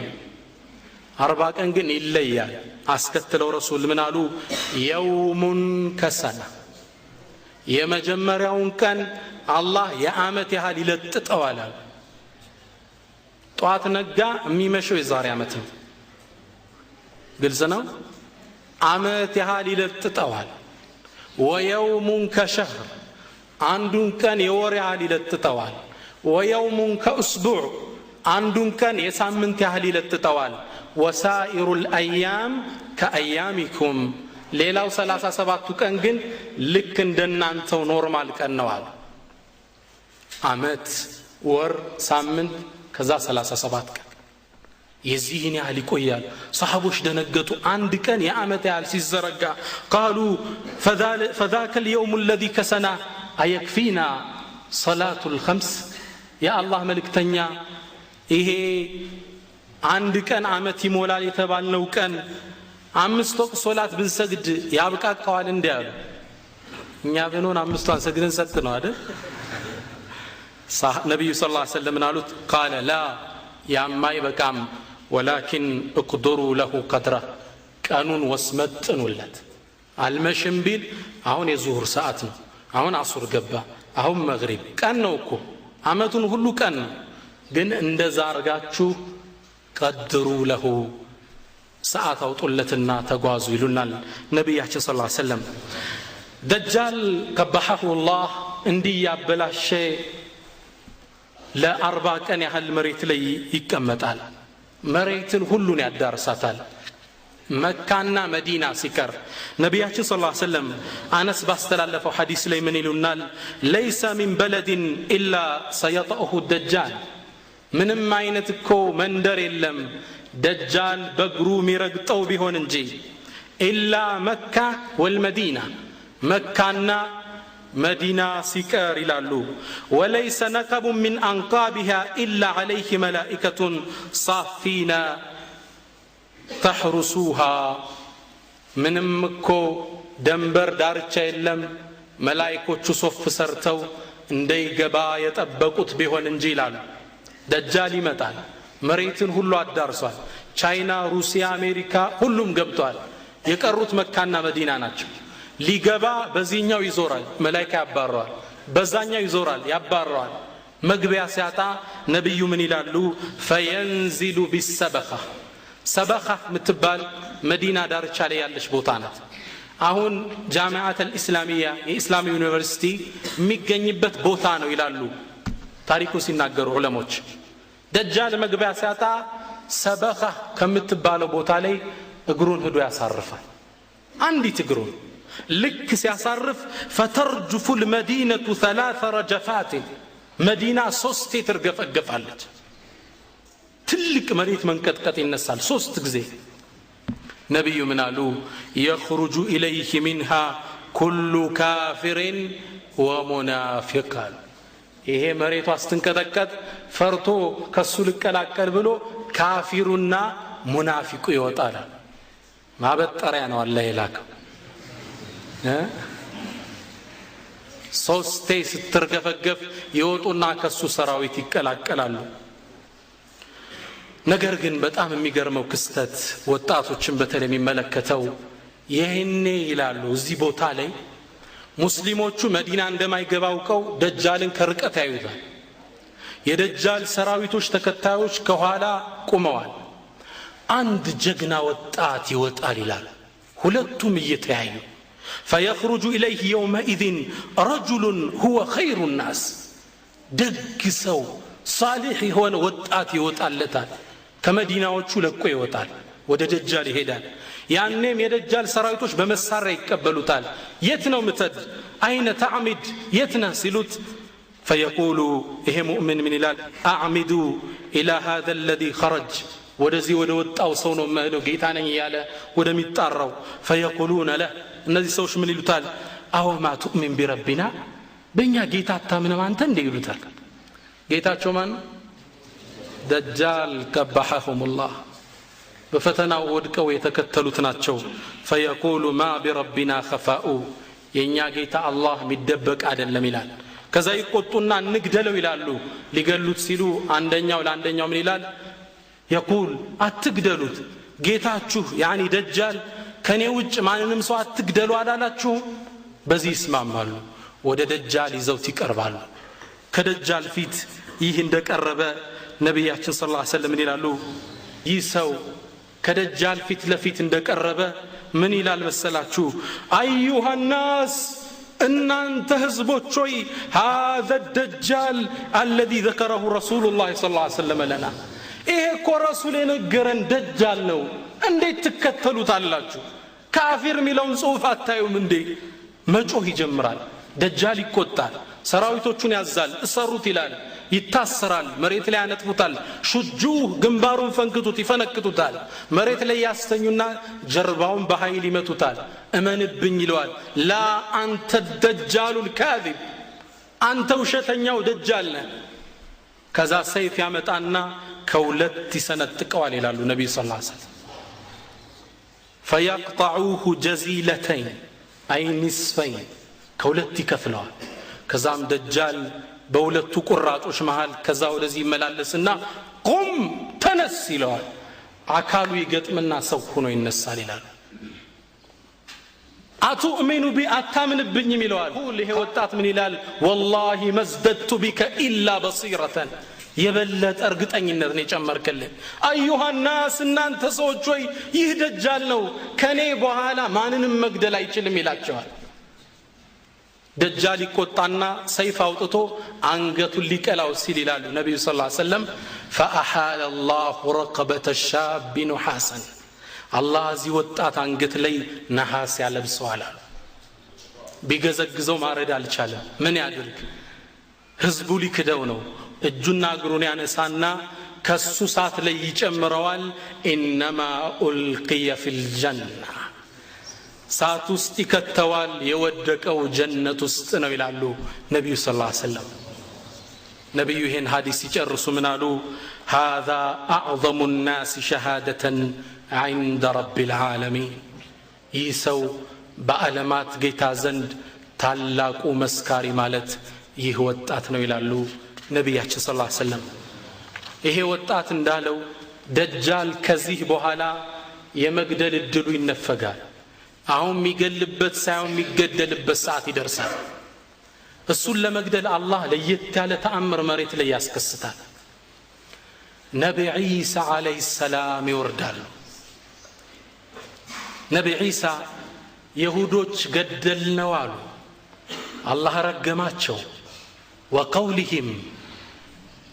40 أنجن إليا أسكتلو رسول منالو يوم كسنة يمجمرون كان الله يعامتي هالي لتتوالا طوات نقا ميمشو يزار يعمتهم قلزنا عامتي هالي لتتوالا ويوم كشهر عندن كان يوري هالي لتتوالا ويوم كأسبوع عندن كان يسامنت هالي لتتوالا وسائر الأيام كأيامكم ሌላው 37ቱ ቀን ግን ልክ እንደናንተው ኖርማል ቀን ነው አለ አመት ወር ሳምንት ከዛ 37 ቀን የዚህን ያህል ይቆያል ሰሃቦች ደነገጡ አንድ ቀን የአመት ያህል ሲዘረጋ قالوا فذاك اليوم الذي كسنا ايكفينا صلاه الخمس يا الله መልእክተኛ ይሄ አንድ ቀን አመት ይሞላል የተባልነው ቀን 5 ወቅት ሶላት ብንሰግድ ያብቃቃዋል እንዲያሉ እኛ ብንሆን 5ቷን ሰግደን ሰጥ ነው አይደል ነብዩ ሰለላሁ ዐለይሂ ወሰለም አሉት قال لا ያማይ በቃም ولكن اقدروا له قدره ቀኑን ወስመጥኑለት አልመሽም ቢል አሁን የዙህር ሰዓት ነው አሁን አሱር ገባ አሁን መግሪብ ቀን ነው እኮ አመቱን ሁሉ ቀን ነው ግን እንደዛ አርጋችሁ قدروا له ሰዓት አውጡለትና ተጓዙ ይሉናል ነብያችን ሰለላሁ ዐለይሂ ወሰለም ደጃል ቀበሐሁ الله እንዲያበላሸ ለ40 ቀን ያህል መሬት ላይ ይቀመጣል መሬትን ሁሉን ያዳርሳታል መካና መዲና ሲቀር ነብያችን ሰለላሁ ዐለይሂ ወሰለም አነስ ባስተላለፈው ሐዲስ ላይ ምን ይሉናል ليس من بلد الا سيطأه الدجال ምንም አይነት እኮ መንደር የለም دجال بقرو ميرقطو بهون انجي إلا مكة والمدينة مكة مدينة سكار إلالو وليس نكب من أنقابها إلا عليه ملائكة صافين تحرسوها من مكو دنبر دارتشا إلم ملائكة صف سرتو اندي قبا يتأبقوت بهون انجي لالو دجال متال መሬትን ሁሉ አዳርሷል ቻይና ሩሲያ አሜሪካ ሁሉም ገብቷል የቀሩት መካና መዲና ናቸው ሊገባ በዚህኛው ይዞራል መላእክት ያባረዋል በዛኛው ይዞራል ያባረዋል መግቢያ ሲያጣ ነብዩ ምን ይላሉ فينزل بالسبخه سبخه ምትባል መዲና ዳርቻ ላይ ያለች ቦታ ናት አሁን ጃሚዓት الاسلاميه የኢስላም ዩኒቨርሲቲ የሚገኝበት ቦታ ነው ይላሉ ታሪኩ ሲናገሩ ዑለሞች ደጃል መግቢያ ሲያጣ ሰበኻ ከምትባለው ቦታ ላይ እግሩን ሄዶ ያሳርፋል አንዲት እግሩን ልክ ሲያሳርፍ فترجف المدينه 3 رجفات መዲና 3 ትርገፈገፋለች ትልቅ መሬት መንቀጥቀጥ ይነሳል 3 ጊዜ ነብዩ ምን አሉ يخرج اليه منها كل كافر ومنافق ይሄ መሬቱ አስተንቀጠቀጥ ፈርቶ ከሱ ልቀላቀል ብሎ ካፊሩና ሙናፊቁ ይወጣል ማበጠሪያ ነው አላህ ይላከው ሶስቴ ስትርገፈገፍ ይወጡና ከሱ ሰራዊት ይቀላቀላሉ ነገር ግን በጣም የሚገርመው ክስተት ወጣቶችን በተለይ የሚመለከተው ይሄኔ ይላሉ እዚህ ቦታ ላይ ሙስሊሞቹ መዲና እንደማይገባውቀው ደጃልን ከርቀት ያዩታል የደጃል ሰራዊቶች ተከታዮች ከኋላ ቆመዋል አንድ ጀግና ወጣት ይወጣል ይላል ሁለቱም እየተያዩ فيخرج إليه يومئذ رجل هو خير الناس دقسو صالح هون وطات يوطالتال ከመዲናዎቹ ለቆ ይወጣል ወደ ደጃል ይሄዳል ያንንም የደጃል ሰራዊቶች በመሳሪያ ይቀበሉታል የት ነው ምትድ አይነ ተዕሚድ የት ነህ ሲሉት فيقول ይሄ ሙእሚን ምን ይላል اعمدوا الى هذا الذي خرج ወደዚህ ወደ ወጣው ሰው ነው ማለት ጌታ ነኝ ያለ ወደሚጣራው فيقولون له እነዚህ ሰዎች ምን ይሉታል አው ማ تؤمن بربنا በእኛ ጌታ አታምንም አንተ እንደ ይሉታል ጌታቸው ማን ደጃል ቀበሐሁም الله በፈተናው ወድቀው የተከተሉት ናቸው فيقول ما بربنا خفاء የኛ ጌታ አላህ የሚደበቅ አይደለም ይላል ከዛ ይቆጡና እንግደለው ይላሉ ሊገሉት ሲሉ አንደኛው ለአንደኛው ምን ይላል يقول አትግደሉት ጌታችሁ يعني ደጃል ከኔ ውጭ ማንንም ሰው አትግደሉ አላላችሁ በዚህ ይስማማሉ ወደ ደጃል ይዘውት ይቀርባሉ ከደጃል ፊት ይህ እንደቀረበ ነብያችን ሰለላሁ ዐለይሂ ወሰለም ይላሉ ይህ ሰው ከደጃል ፊት ለፊት እንደቀረበ ምን ይላል መሰላችሁ አዩሃ الناس እናንተ ህዝቦች ሆይ هذا الدجال الذي ذكره رسول الله صلى الله عليه وسلم لنا ይሄ እኮ ረሱል የነገረን ደጃል ነው እንዴት ትከተሉታላችሁ ካፊር ሚለውን ጽሁፍ አታዩም እንዴ መጮህ ይጀምራል ደጃል ይቆጣል ሰራዊቶቹን ያዛል እሰሩት ይላል ይታሰራል መሬት ላይ ያነጥፉታል ሹጁህ ግንባሩን ፈንክቱት ይፈነክቱታል መሬት ላይ ያስተኙና ጀርባውን በኃይል ይመቱታል እመንብኝ ይለዋል ላ አንተ ደጃሉል ካዚብ አንተ ውሸተኛው ደጃል ነህ ከዛ ሰይፍ ያመጣና ከሁለት ይሰነጥቀዋል ይላሉ ነብዩ ሰለላሁ ዐለይሂ ወሰለም فيقطعوه جزيلتين اي نصفين ከሁለት ይከፍለዋል ከዛም ደጃል በሁለቱ ቁራጮች መሃል ከዛ ወደዚህ ይመላለስና ቁም ተነስ ይለዋል አካሉ ይገጥምና ሰው ሆኖ ይነሳል ይላል አቱእሚኑ ቢ አታምንብኝም ይለዋል ይሄ ወጣት ምን ይላል والله ما ازددت بك الا بصيره የበለጠ እርግጠኝነት ነው የጨመርከልኝ አዩሃ الناس እናንተ ሰዎች ሆይ ይህ ደጃል ነው ከኔ በኋላ ማንንም መግደል አይችልም ይላቸዋል ደጃል ይቆጣና ሰይፍ አውጥቶ አንገቱን ሊቀላው ሲል ይላሉ ነብዩ ሰለላሁ ዐለይሂ ወሰለም فاحال الله رقبه الشاب نحاسا الله ዚ ወጣት አንገት ላይ ነሐስ ያለብሰዋል ቢገዘግዘው ማረድ አልቻለም ምን ያድርግ ህዝቡ ሊክደው ነው እጁና እግሩን ያነሳና ከሱ ሳት ላይ ይጨምረዋል انما القي في الجنه ሳት ውስጥ ይከተዋል የወደቀው ጀነት ውስጥ ነው ይላሉ ነብዩ ሰለላሁ ዐለይሂ ወሰለም ነብዩ ይሄን ሐዲስ ይጨርሱ ምን አሉ هذا اعظم الناس شهاده عند رب العالمين ይሰው በዓለማት ጌታ ዘንድ ታላቁ መስካሪ ማለት ይህ ወጣት ነው ይላሉ ነብያችን ሰለላሁ ዐለይሂ ወሰለም ይሄ ወጣት እንዳለው ደጃል ከዚህ በኋላ የመግደል እድሉ ይነፈጋል አሁን የሚገልበት ሳይሆን የሚገደልበት ሰዓት ይደርሳል እሱን ለመግደል አላህ ለየት ያለ ተአምር መሬት ላይ ያስከስታል ነብይ ኢሳ አለይሂ ሰላም ይወርዳሉ ነብይ ኢሳ ይሁዶች ገደልነው አሉ አላህ ረገማቸው وقولهم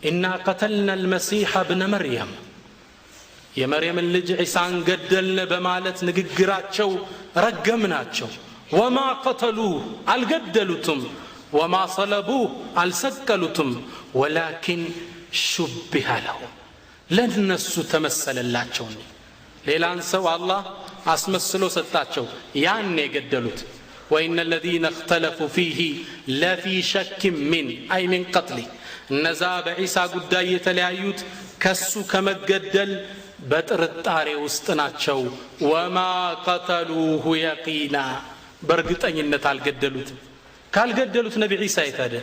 إنا قتلنا المسيح ابن مريم የመርየም ልጅ ኢሳን ገደልን በማለት ንግግራቸው ረገምናቸው وما قتلوه አልገደሉትም وما صلبوه አልሰቀሉትም ولكن شبه له ለነሱ ተመሰለላቸው ሌላን ሰው አላህ አስመስሎ ሰጣቸው ያን የገደሉት وإن الذين اختلفوا فيه لا في شك من أي من قتله النزاب عيسى قداء يتلعيوت كسو كمجدل بترطاري وسطناچو وما قتلوه يقينا برغطኝነት አልገደሉት ካልገደሉት ነብይ ኢሳ ይታደ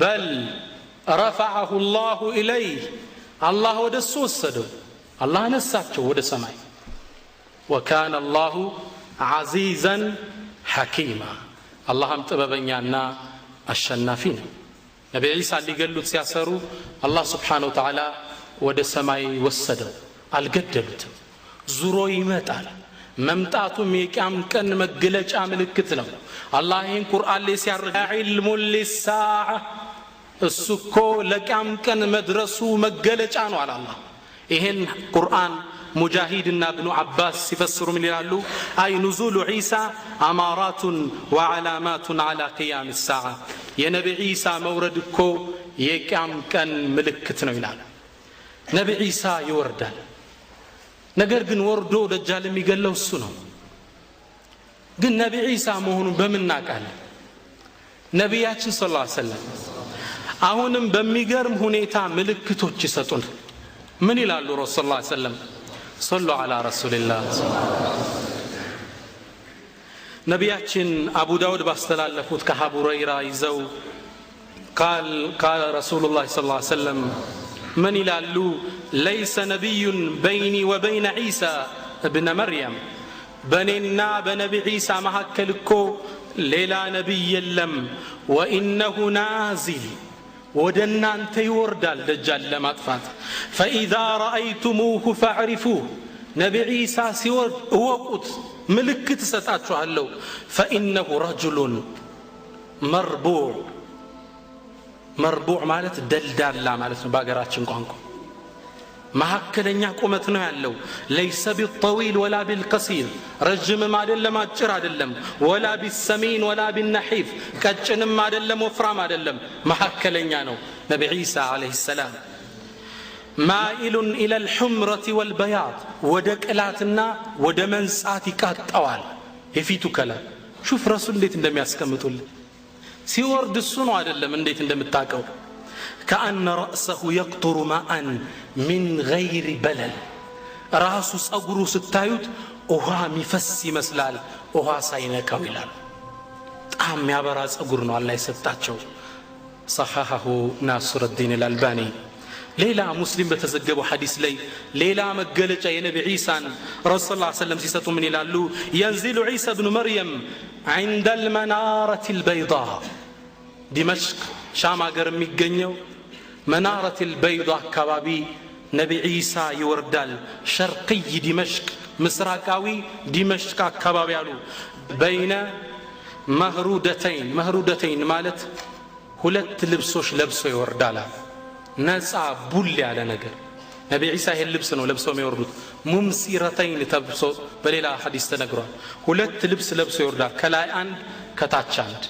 بل رفعه الله إليه الله ወደሱ ወሰደው الله ነሳቸው ወደ ሰማይ وكان الله عزيزا حكيما اللهم ጥበበኛና አሸናፊ ነው ነብይ ኢሳ ሊገሉት ሲያሰሩ الله سبحانه وتعالى ወደ ሰማይ ወሰደው አልገደሉትም ዙሮ ይመጣል መምጣቱም የቂያም ቀን መገለጫ ምልክት ነው አላህ ይህን ቁርአን ላይ ሲያረጋ ዒልሙ ሊሳዓ እሱኮ ለቂያም ቀን መድረሱ መገለጫ ነው አለ አላህ ይህን ቁርአን ሙጃሂድና ኢብኑ አባስ ሲፈስሩ ምን ይላሉ አይ ኑዙሉ ዒሳ አማራቱን ወዓላማቱን አላ ቂያም الساعه የነብይ ኢሳ መውረድ እኮ የቂያም ቀን ምልክት ነው ይላል ነብይ ኢሳ ይወርዳል ነገር ግን ወርዶ ደጃል የሚገለው እሱ ነው ግን ነብይ ኢሳ መሆኑን በመናቃለን ነብያችን ሰለላሁ ዐለይሂ ወሰለም አሁንም በሚገርም ሁኔታ ምልክቶች ይሰጡን ምን ይላሉ ረሱላህ ሰለላሁ ዐለይሂ ወሰለም صلوا على رسول الله ነቢያችን አቡ ዳውድ ባስተላለፉት ከአቡ ሁረይራ ይዘው قال رسول الله صلى الله عليه وسلم من ይላሉ ليس نبي بيني وبين عيسى ابن مريم በኔና በነቢ ዒሳ መካከል እኮ ሌላ ነቢይ የለም وإنه نازل ወደ እናንተ ይወርዳል ደጃል ለማጥፋት فإذا رأيتموه فاعرفوه ነቢ ዒሳ ሲወርድ እወቁት ምልክት ሰጣችኋለሁ فإنه رجل مربوع ማለት ደልዳላ ማለት ነው በአገራችን ቋንቋ መሐከለኛ ቁመት ነው ያለው ليس بالطويل ولا بالقصير ረጅምም አይደለም አጭር አይደለም ولا بالسمين ولا بالنحيف ቀጭንም አይደለም ወፍራም አይደለም መሐከለኛ ነው ነቢ ዒሳ አለይሂ ሰላም مائل إلى الحمرة والبياض ودقلاتنا ودمنصات ይቃጣዋል የፊቱ ከለር شوف رسول እንዴት እንደሚያስቀምጡል ሲወርድ እሱ ነው አይደለም እንዴት እንደምታቀው كأن رأسه يقطر ماء من غير بلل ራሱ ጸጉሩ ስታዩት ውሃ የሚፈስ ይመስላል ውሃ ሳይነካው ይላል ጣም ያበራ ጸጉር ነው አላህ የሰጣቸው صححه ناصر الدين الألباني ሌላ ሙስሊም በተዘገበው ሐዲስ ላይ ሌላ መገለጫ የነቢ ዒሳን ረሱል ሰለላሁ ዐለይሂ ወሰለም ሲሰጡ ምን ይላሉ ينزل عيسى ابن مريم عند المنارة البيضاء دمشق ሻም ሀገር የሚገኘው منارة البيضاء አካባቢ ነቢ ዒሳ ይወርዳል شرقي دمشق ምስራቃዊ ዲመሽቅ አካባቢ ያሉ بين مهرودتين ማለት ሁለት ልብሶች ለብሶ ይወርዳል ነፃ ቡል ያለ ነገር ነቢ ዒሳ ይሄን ልብስ ነው ለብሶ የሚወርዱት ሙምሲረተይን ተብሶ በሌላ ሐዲስ ተነግሯል ሁለት ልብስ ለብሶ ይወርዳል ከላይ አንድ ከታች አንድ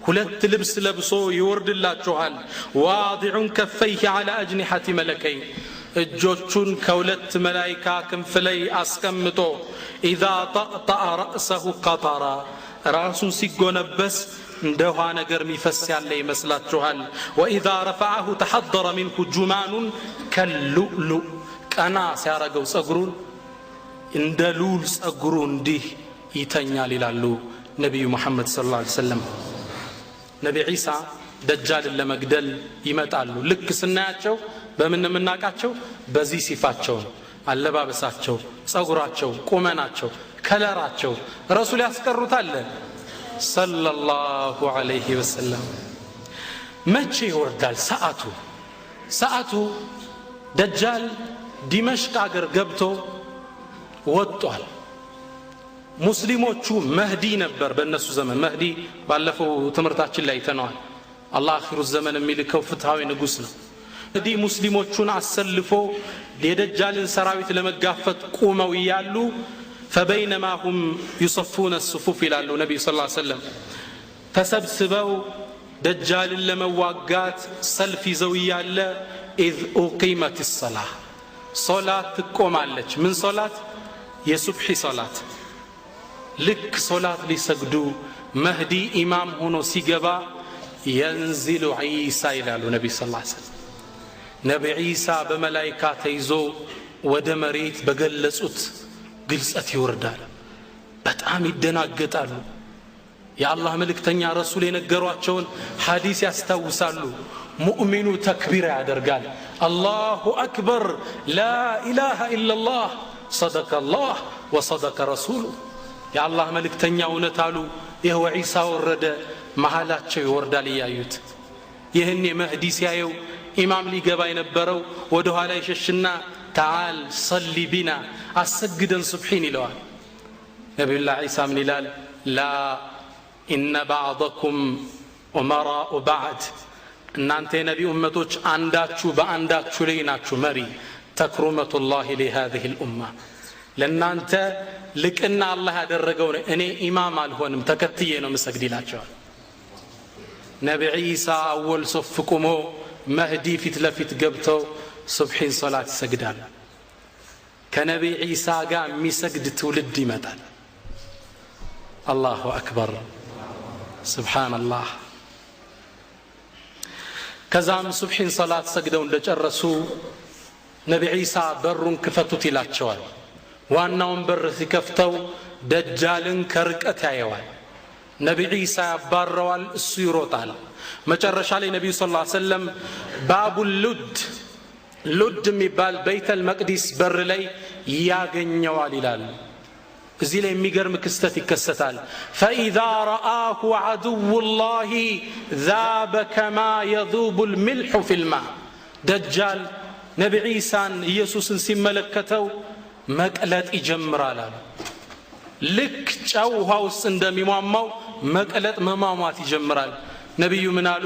ሁለት ልብስ ለብሶ ይወርድላችኋል ዋዲዑን ከፈይሂ ዐላ አጅኒሐቲ መለከይን እጆቹን ከሁለት መላእክት ክንፍ ላይ አስቀምጦ ኢዛ ጠጠአ ረእሰሁ ቀጠራ ራሱን ሲጎነበስ እንደውሃ ነገር የሚፈስ ያለ ይመስላችኋል وإذا رفعه تحضر منه جمان كاللؤلؤ ቀና ሲያረገው ጸጉሩን እንደ ሉል ጸጉሩ እንዲህ ይተኛል ይላሉ ነብዩ መሐመድ ሰለላሁ ዐለይሂ ወሰለም ነቢ ዒሳ ደጃልን ለመግደል ይመጣሉ ልክ ስናያቸው በምን ምናቃቸው በዚህ ሲፋቸው አለባበሳቸው ጸጉራቸው ቁመናቸው ከለራቸው ረሱል ያስቀሩታል ሰለላሁ ዐለይሂ ወሰለም መቼ ይወርዳል ሰዓቱ ደጃል ዲመሽቅ አገር ገብቶ ወጥቷል ሙስሊሞቹ መህዲ ነበር በእነሱ ዘመን መህዲ ባለፈው ትምርታችን ላይ ተነዋል አላህ አኺሩ ዘመን የሚልከው ፍትሃዊ ንጉስ ነው መህዲ ሙስሊሞቹን አሰልፎ የደጃልን ሰራዊት ለመጋፈጥ ቆመው ይያሉ فبينما هم يصفون الصفوف الى النبي صلى الله عليه وسلم تسبسبوا دجال لمواقات سلف زويال اذ اقيمت الصلاه صلاه تقومالج من صلاه የሱብሒ ሶላት ልክ ሶላት ሊሰግዱ መህዲ ኢማም ሆኖ ሲገባ ينزل عيسى ይላሉ ነብዩ ሰለላሁ ዐለይሂ ወሰለም ነብዩ ዒሳ በመላእክት ተይዞ ወደ መሬት በገለጹት ግልጸት ይወርዳል በጣም ይደናገጣሉ የአላህ መልእክተኛ ረሱል የነገሯቸውን ሐዲስ ያስታውሳሉ ሙእሚኑ ተክቢር ያደርጋል አላሁ አክበር ላ ኢላሃ ኢላላህ صدق الله وصدق رسوله يا الله መልእክተኛ እውነት አሉ ይሄው ዒሳ ወረደ መሐላቸው ይወርዳል ያዩት ይሄን መህዲ ሲያየው ኢማም ሊገባ የነበረው ወደ ኋላ ይሸሽና تعال صلي بنا اسجدن سبحين ይለዋል ነብዩላህ ዒሳ ምን ይላል لا ان بعضكم امراء بعد እናንተ የነቢ ኡመቶች አንዳችሁ በአንዳችሁ ላይ ናችሁ መሪ تكرمة الله لهذه الأمة لأنت لكن الله ያደረገው እኔ ኢማም አልሆንም ተከትዬ ነው መስገድ ይላቸዋል ነብዩ ዒሳ አወል ሶፍ ቆሞ መህዲ ፊት ለፊት ገብተው ሱብሂን ሶላት ይሰግዳል ከነብዩ ዒሳ ጋር የሚሰግድ ትውልድ ይመጣል አላሁ አክበር ሱብሃንአላህ ከዛም ሱብሂን ሶላት ሰግደው እንደጨረሱ ነብዩ ዒሳ በሩን ክፈቱት ይላቸዋል ዋናውን በር ሲከፍተው ደጃልን ከርቀት ያየዋል ነቢ ዒሳ ያባረዋል እሱ ይሮጣል መጨረሻ ላይ ነብዩ ሰለላሁ ዐለይሂ ወሰለም ባቡል ሉድ የሚባል ቤተል መቅዲስ በር ላይ ያገኘዋል ይላል እዚህ ላይ የሚገርም ክስተት ይከሰታል فإذا رآه عدو الله ذاب كما يذوب الملح في الماء دجال ነቢ ዒሳን ኢየሱስን ሲመለከተው መቅለጥ ይጀምራል ልክ ጨው ውሃ ውስጥ እንደሚሟሟው መቅለጥ መሟሟት ይጀምራል ነብዩ ምን አሉ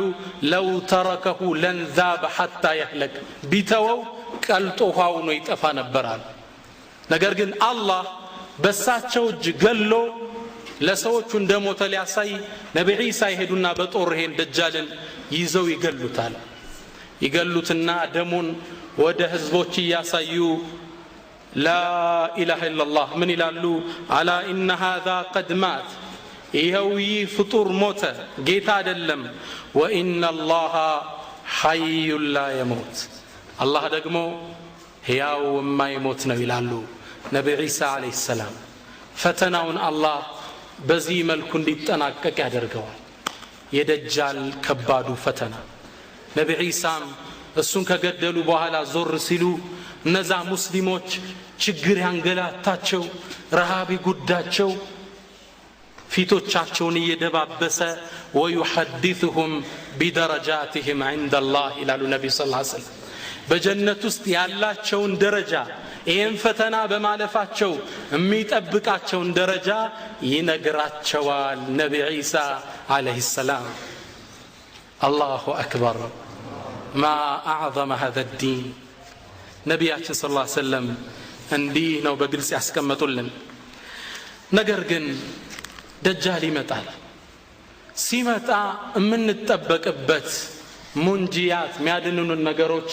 ለው ተረከሁ ለንዛብ حتى يهلك ቢተወው ቀልጦ ውሃው ነው ይጠፋ ነበራል ነገር ግን አላህ በሳቸው እጅ ገሎ ለሰዎቹ እንደሞተ ሊያሳይ ነብዩ ዒሳ ይሄዱና በጦር ይሄን ደጃልን ይዘው ይገሉትና ደሙን ወደ ህዝቦች ያሳዩ لا إله إلا الله من يلالو على إن هذا قد مات يهوي فطور موت جيت عدلم وإن الله حي لا يموت الله دقمو هياو ما يموتنا يلالو نبي عيسى عليه السلام فتناون الله بزي ملكن لتناكك يدرقوال يدجال كبادو فتنا نبي عيسى እሱን ከገደሉ በኋላ ዞር ሲሉ እነዛ ሙስሊሞች ችግር ያንገላታቸው ረሃብ ይጉዳቸው ፊቶቻቸውን እየደባበሰ ويحدثهم بدرجاتهم عند الله ይላሉ ነብዩ ሰለላሁ ዐለይሂ ወሰለም በጀነት ውስጥ ያላቸውን ደረጃ ይሄን ፈተና በማለፋቸው የሚጠብቃቸውን ደረጃ ይነግራቸዋል ነብዩ ዒሳ አለይሂ ሰላም አላሁ አክበር ما أعظم هذا الدين نبياتنا صلى الله عليه وسلم እንዲህ ነው በግልጽ ያስቀመጡልን ነገር ግን ደጃል ይመጣል ሲመጣ የምንጠበቅበት ሙንጂያት የሚያድኑን ነገሮች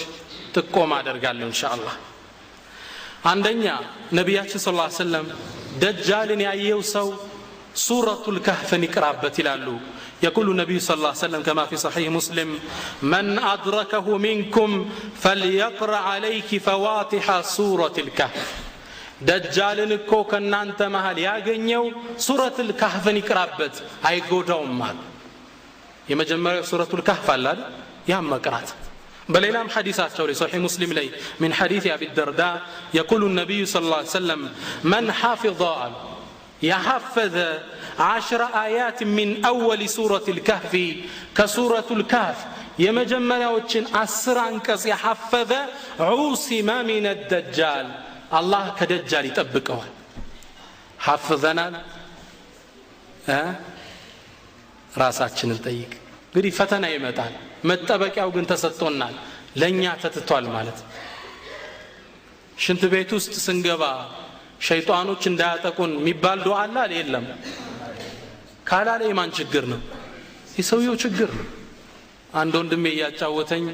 ጥቆማ አደርጋለሁ ኢንሻአላህ አንደኛ ነብያችን ሰለላሁ ዐለይሂ ወሰለም ደጃልን ያየው ሰው ሱረቱል ካህፍን ይቅራበት ይላሉ يقول النبي صلى الله عليه وسلم كما في صحيح مسلم من أدركه منكم فليقرأ عليك فواتح سورة الكهف دجال نكو كنانت مهل ياغنيو سورة الكهف نقرابت اي غوداوم مال يمجمع سورة الكهف الله يا مقرات بليلام حديثات شوري صحيح مسلم لي من حديث أبي الدرداء يقول النبي صلى الله عليه وسلم من حافظ يحفظ 10 آيات من أول سورة الكهف كسورة الكهف يمجمعوچن 10 አንቀጽ يحفظ عوسم من الدجال الله كدجال يطبقዋል حفظنا ራሳችንን ጠይቅ እንግዲህ ፈተና ይመጣል መጠበቂያው ግን ተሰጥቶናል ለኛ ተትቷል ማለት ሽንት ቤት ውስጥ ስንገባ ሸይጣኖች እንዳያጠቁን የሚባል ዱዓ አለ አይደለም ካላለ የማን ችግር ነው የሰውየው ችግር ነው አንድ ወንድሜ ያጫወተኝ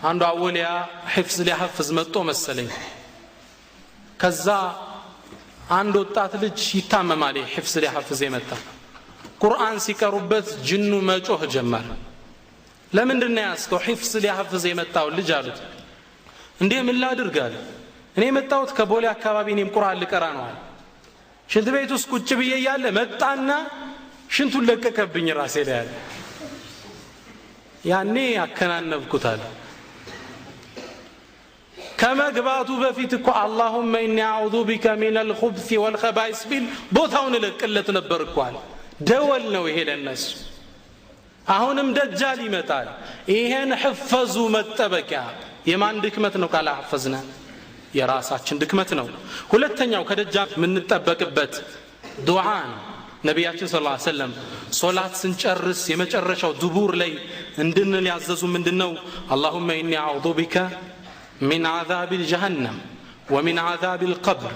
አንዱ አወሊያ حفظ ሊያحفظ መጥቶ መሰለኝ ከዛ አንድ ወጣት ልጅ ይታመማል حفظ ሊያحفظ የመጣ ቁርአን ሲቀሩበት ጅኑ መጮህ ጀመረ ለምንድን ነው ያስከው حفظ ሊያحفظ የመጣው ልጅ አሉት እንዴ ምን ላድርጋል እኔ መጣሁት ከቦሌ አካባቢ እኔም ቁርአን ልቀራ ነው አለ ሽንት ቤት ውስጥ ቁጭ ብዬ ያለ መጣና ሽንቱን ለቀቀብኝ ራሴ ላይ ያለ ያኔ አከናነብኩታል ከመግባቱ በፊት እኮ اللهم اني اعوذ بك من الخبث والخبائث ቢል ቦታውን ለቅለት ነበር እኮ አለ ደወል ነው ይሄ ለነሱ አሁንም ደጃል ይመጣል ይሄን حفظ መጠበቂያ የማን ድክመት ነው ካላ حفظنا የራሳችን ድክመት ነው ሁለተኛው ከደጃል የምንጠበቅበት ዱዓን ነብያችን ሰለላሁ ዐለይሂ ወሰለም ሶላት ስንጨርስ የመጨረሻው ዱቡር ላይ እንድንል ያዘዙ ምንድነው اللهم اني اعوذ بك من عذاب جهنم ومن عذاب القبر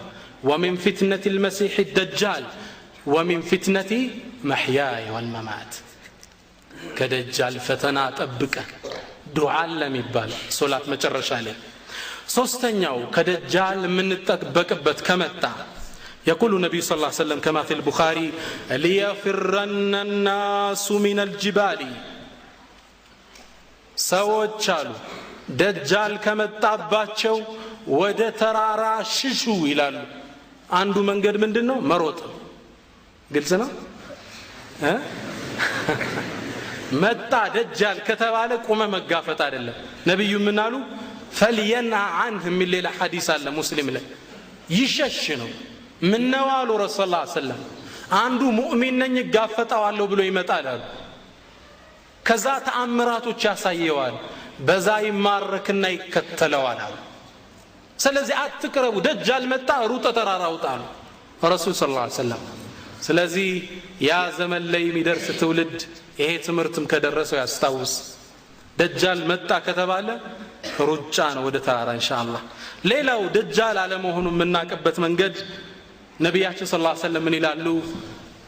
ومن فتنة المسيح الدجال ومن فتنة محياي والممات كدجال فتنا طبق دعاء لم يبال صلاه مጨረሻ ላይ ሶስተኛው ከደጃል የምንጠበቅበት ከመጣ يقول النبي صلى الله عليه وسلم كما في البخاري ليفرن الناس من الجبال ሰዎች አሉ ደጃል ከመጣባቸው ወደ ተራራ ሽሹ ይላሉ አንዱ መንገድ ምንድነው መሮጥ ግልጽ ነው መጣ ደጃል ከተባለ ቆመ መጋፈጥ አይደለም ነብዩ ምን አሉ فلينع عنه من ሌላ ሐዲስ አለ ሙስሊም ላይ ይሸሽ ነው ምን ነው አሉ ረሱላህ ሰለላሁ ዐለይሂ ወሰለም አንዱ ሙእሚን ነኝ ጋፈጣዋለሁ ብሎ ይመጣል አሉ ከዛ ተአምራቶች ያሳየዋል በዛ ይማረክና ይከተለዋል አሉ ስለዚህ አትቅረቡ ደጃል መጣ ሩጥ ተራራውጣሉ ረሱል ሰለላሁ ዐለይሂ ወሰለም ስለዚህ ያ ዘመን ላይ የሚደርስ ትውልድ ይሄ ትምርትም ከደረሰው ያስታውስ ደጃል መጣ ከተባለ ሩጫ ነው ወደ ተራራ ኢንሻአላህ ሌላው ደጃል አለመሆኑ የምናቀበት መንገድ ነብያችን ሰለላሁ ዐለይሂ ወሰለም ምን ይላሉ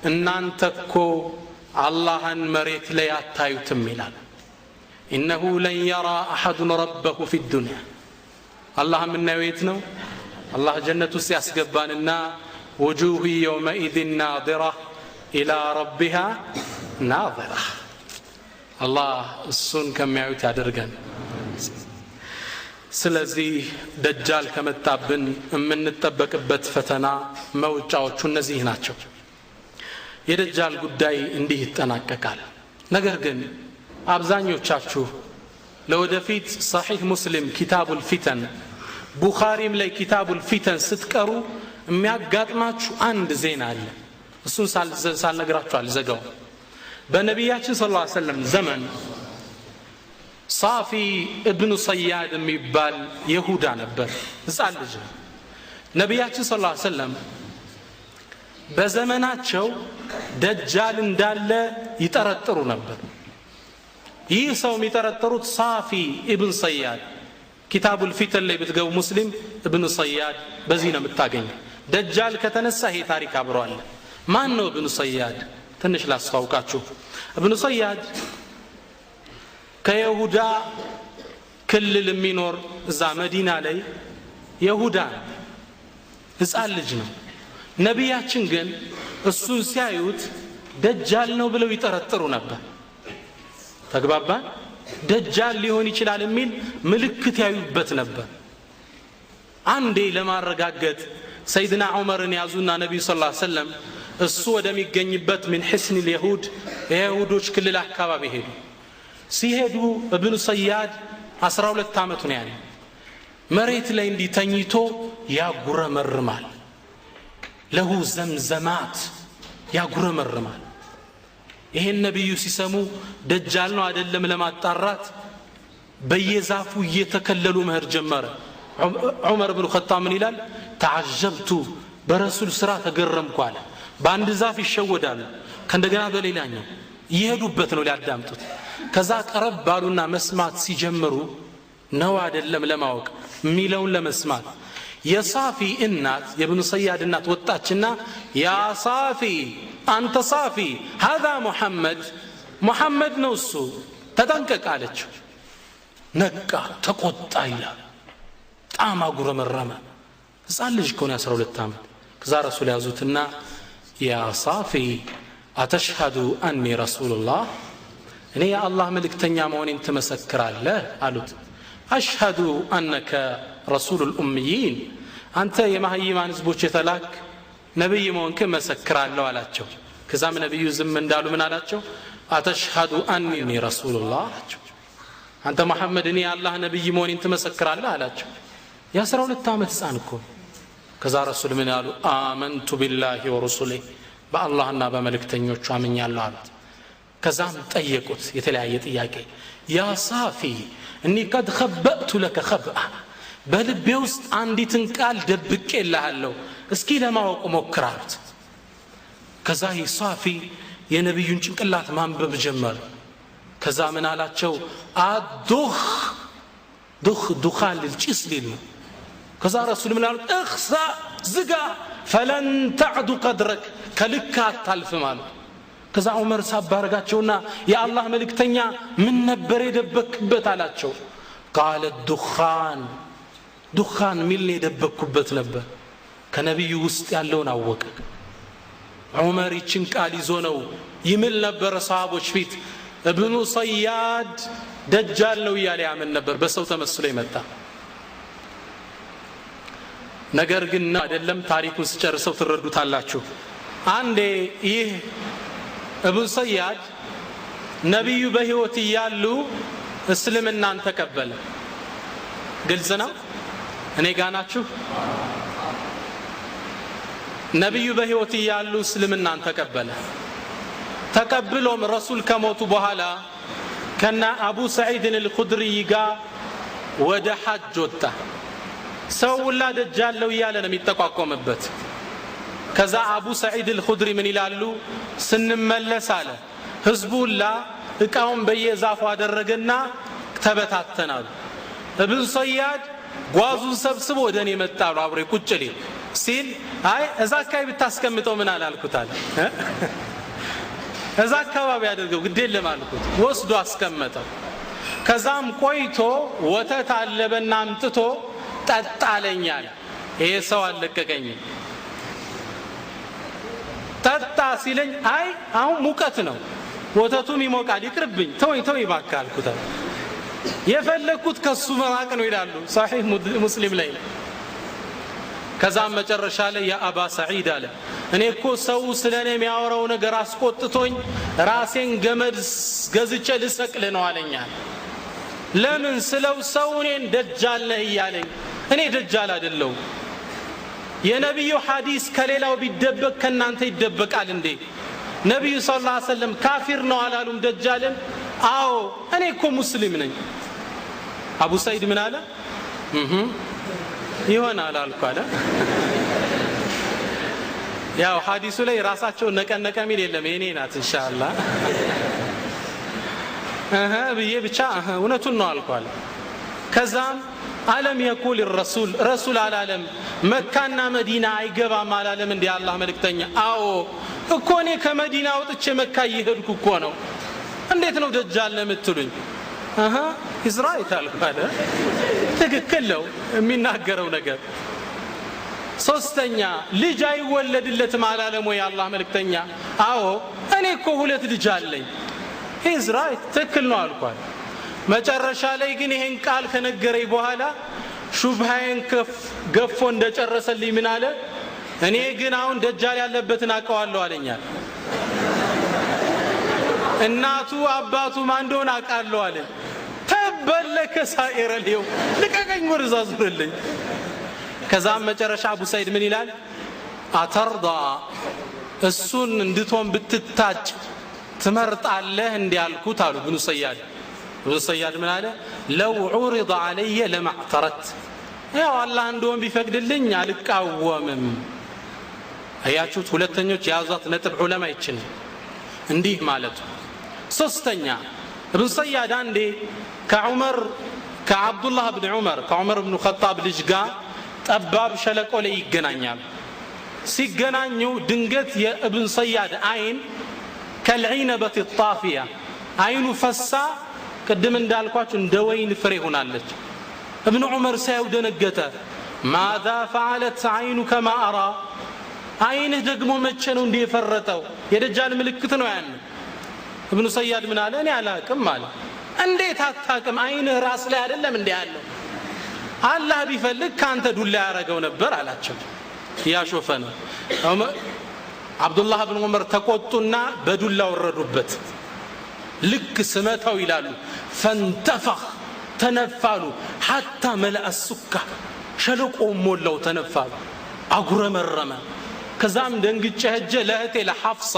እናንተኮ አላህን መሬት ላይ አታዩትም ይላል إنه لن يرى أحد ربه في الدنيا الله من نويتنا الله جنة سياسقباننا وجوه يومئذ ناظرة إلى ربها ناظرة الله السن كم يعود درجان سلازي دجال كم التابن من التبك بتفتنا موجعوش النزيهناتشو يدجال قداي انديه التناككال نقرقن አብዛኞቻችሁ ለወደፊት صحيح مسلم كتاب الفتن ቡኻሪም ላይ كتاب الفتن ስትቀሩ የሚያጋጥማችሁ አንድ ዜና አለ እሱን ሳልነግራችሁ አልዘጋው በነቢያችን ሰለላሁ ዐለይሂ ወሰለም ዘመን صافي ابن صياد የሚባል ይሁዳ ነበር ሕፃን ልጅ ነቢያችን ሰለላሁ ዐለይሂ ወሰለም በዘመናቸው ደጃል እንዳለ ይጠረጥሩ ነበር ይህ ሰው የሚጠረጥሩት ሳፊ ኢብን ሰያድ ኪታቡል ፊተን ላይ ብትገቡ ሙስሊም ኢብን ሰያድ በዚህ ነው የምታገኘው ደጃል ከተነሳ ይሄ ታሪክ አብሯል ማን ነው ኢብን ሰያድ ትንሽ ላስታውቃችሁ ኢብን ሰያድ ከይሁዳ ክልል የሚኖር እዛ መዲና ላይ ይሁዳ ሕፃን ልጅ ነው ነቢያችን ግን እሱን ሲያዩት ደጃል ነው ብለው ይጠረጥሩ ነበር ተግባባን ደጃል ሊሆን ይችላል የሚል ምልክት ያዩበት ነበር አንዴ ለማረጋገጥ ሰይድና ዑመርን ያዙና ነብዩ ሰለላሁ ዐለይሂ ወሰለም እሱ ወደሚገኝበት ምን حسن اليهود የይሁዶች ክልል አካባቢ ሄዱ ሲሄዱ ኢብኑ ሰያድ 12 አመቱ ነው ያለው መሬት ላይ እንዲተኝቶ ያጉረመርማል ለሁ ዘምዘማት ያጉረመርማል ይሄን ነብዩ ሲሰሙ ደጃል ነው አይደለም ለማጣራት በየዛፉ እየተከለሉ መህር ጀመረ ዑመር ኢብኑ ኸጣብ ምን ይላል ተዓጀብቱ በረሱል ስራ ተገረምኩ አለ በአንድ ዛፍ ይሸወዳሉ ከእንደገና በሌላኛው ይሄዱበት ነው ሊያዳምጡት ከዛ ቀረብ ባሉና መስማት ሲጀምሩ ነው አይደለም ለማወቅ ሚለውን ለመስማት የሳፊ እናት የኢብኑ ሰያድ እናት ወጣችና ያ ሳፊ አንተ ሳፊ هذا محمد ነው እሱ ተጠንቀቅ አለችው ነቃ ተቆጣ ይላል ጣማ ጉረመረመ ሕፃን ልጅ ከሆነ 12 አመት ከዛ ረሱል ያዙትና ያ ሳፊ አተሽሃዱ አኒ ረሱሉላህ እኔ የአላህ መልእክተኛ መሆኔን ትመሰክራለህ አሉት አሽሃዱ አነከ ረሱሉል ኡምይን አንተ የማህይማን ህዝቦች የተላክ ነብይ መሆንክን መሰክራለሁ አላቸው ከዛም ነብዩ ዝም እንዳሉ ምን አላቸው አተሽሃዱ አኒ ረሱሉላህ አላቸው አንተ መሐመድ እኔ የአላህ ነብይ መሆኔን ትመሰክራለህ አላቸው የ12 አመት ሕፃን እኮ ከዛ ረሱል ምን ያሉ አመንቱ ቢላሂ ወረሱሊሂ በአላህና በመልእክተኞቹ አምኛለሁ አሉት ከዛም ጠየቁት የተለያየ ጥያቄ ያ ሳፊ እኒ ቀድ خبأت لك خبأ በልቤ ውስጥ አንዲትን ቃል ደብቄልሃለሁ እስኪ ለማወቅ ሞክራት ከዛ ይሳፊ የነብዩን ጭንቅላት ማንበብ ጀመረ ከዛ ምን አላቸው አዱኽ ዱኻን ልልጭስ ሊል ከዛ ረሱል ምን አሉት እኽሳ ዝጋ ፈለን ተዕዱ ቀድረክ ከልክ አታልፍም አሉ ከዛ ዑመር ሳባረጋቸውና የአላህ መልእክተኛ ምን ነበር የደበክበት አላቸው ቃለ ዱኻን ሚል የደበኩበት ነበር ከነብዩ ውስጥ ያለውን አወቀ ዑመር ይችን ቃል ይዞ ነው ይምል ነበር ሰሃቦች ፊት ኢብኑ ሰያድ ደጃል ነው ያለ ያምን ነበር በሰው ተመስሎ ይመጣ ነገር ግን አይደለም ታሪኩን ሲጨርሰው ትረዱታላችሁ አንዴ ይህ እብኑ ሰያድ ነብዩ በህይወት እያሉ እስልምናን ተቀበለ። ግልጽ ነው። እኔ ጋር ናችሁ? ነብዩ በህይወት እያሉ እስልምናን ተቀበለ። ተቀብሎም ረሱል ከሞቱ በኋላ ከና አቡ ሰዒድ አልኹድሪ ጋር ወደ ሐጅ ወጣ። ሰው ሁላ ደጃለው እያለ ነው የሚጠቋቆምበት። ከዛ አቡ ሰዒድ አልኹድሪ ምን ይላሉ? ስንመለስ አለ ህዝቡ ሁላ እቃውን በየዛፉ አደረገና ተበታተናሉ። እብኑ ሰያድ ጓዙን ሰብስቦ ወደኔ መጣሉ አብሬ ቁጭ ሲል አይ እዛ አካባቢ ብታስቀምጠው ምን አላልኩታል። እዛ አካባቢ አድርገው ግድ የለም አልኩት። ወስዶ አስቀመጠው። ከዛም ቆይቶ ወተት አለበና አምጥቶ ጠጣለኛል። ይሄ ሰው አለቀቀኝ። ጠጣ ሲለኝ አይ አሁን ሙቀት ነው ወተቱም ይሞቃል ይቅርብኝ ተወኝ እባክህ አልኩት። የፈለኩት ከሱ መራቅ ነው ይላሉ ሷሂህ ሙስሊም ላይ። ከዛም መጨረሻ ላይ ያ አባ ሰዒድ አለ እኔ እኮ ሰው ስለኔ የሚያወራው ነገር አስቆጥቶኝ ራሴን ገመድ ገዝቼ ልሰቅል ነው አለኛል። ለምን ስለው ሰው እኔን ደጃል ነህ እያለኝ፣ እኔ ደጃል አይደለሁ። የነብዩ ሐዲስ ከሌላው ቢደበቅ ከናንተ ይደበቃል እንዴ? ነብዩ ሰለላሁ ዐለይሂ ወሰለም ካፊር ነው አላሉም ደጃልን? አዎ እኔ እኮ ሙስሊም ነኝ። አቡ ሰዒድ ምን አለ? ይሆናል አልኩ አለ። ያው ሐዲሱ ላይ ራሳቸው ነቀነቀ ሚል የለም የኔ ናት ኢንሻአላህ ብዬ ብቻ እውነቱን ነው አልኩ አለ። ከዛም አለም የቁል ረሱል አላለም መካና መዲና አይገባም አላለም እንዴ አላህ መልእክተኛ? አዎ እኮ እኔ ከመዲና ወጥቼ መካ እየሄድኩ እኮ ነው። እንዴት ነው ደጃል ነው የምትሉኝ? ኢዝራኤል አልባለ ትክክል ነው የሚናገረው ነገር። ሶስተኛ ልጅ አይወለድለትም አላለም ወይ አላህ መልእክተኛ? አዎ እኔ እኮ ሁለት ልጅ አለኝ። ኢዝራኤል ትክክል ነው አልኳል። መጨረሻ ላይ ግን ይሄን ቃል ከነገረኝ በኋላ ሹብሃዬን ገፎ እንደጨረሰልኝ ምን አለ? እኔ ግን አሁን ደጃል ያለበትን አውቀዋለሁ አለኛል። እናቱ አባቱ ማን እንደሆነ አውቃለሁ አለ። ተበለከ ሳኢረ ሊው ልቀቀኝ ወርዛ ዙርልኝ። ከዛም መጨረሻ አቡ ሰዒድ ምን ይላል? አተርዳ እሱን እንድትሆን ብትታጭ ትመርጣለህ እንዲያልኩት አሉ ኢብኑ ሰያድ። ኢብኑ ሰያድ ምን አለ? ለው ዑሪض علي لما اعترضت ያው አላህ እንደሆን ቢፈቅድልኝ አልቃወምም። አያችሁት? ሁለተኞች ያዟት ነጥብ ዑለማ ይችላል እንዲህ ማለት። ሶስተኛ ኢብኑ ሰያድ አንዴ ከአብዱላህ ብን ዑመር ከዑመር ብን ኸጣብ ልጅ ጋር ጠባብ ሸለቆ ላይ ይገናኛል። ሲገናኙ ድንገት የኢብኑ ሰያድ አይን ከልዒነበት ጣፊያ አይኑ ፈሳ ቅድም እንዳልኳችሁ እንደ ወይን ፍሬ ሆናለች። ኢብኑ ዑመር ሳይው ደነገጠ። ማዛ ፈዓለት አይኑከ ማ አራ አይንህ ደግሞ መቼ ነው እንዲህ የፈረጠው? የደጃል ምልክት ነው ያን። ኢብኑ ሰያድ ምን አለ? እኔ አላቅም አለ። እንዴት አታቅም? አይንህ ራስ ላይ አይደለም እንዴ ያለው? አላህ ቢፈልግ ካንተ ዱላ ያረገው ነበር አላቸው። ያሾፈ ነው። አብዱላህ ብን ዑመር ተቆጡና በዱላ ወረዱበት። ልክ ስመታው ይላሉ ፈንተፈኽ ተነፋሉ ሐታ መለአ ሱካ ሸለቆ ሞላው ተነፋሉ አጉረመረመ። ከዛም ደንግጬ ሄጄ ለእህቴ ለሐፍሳ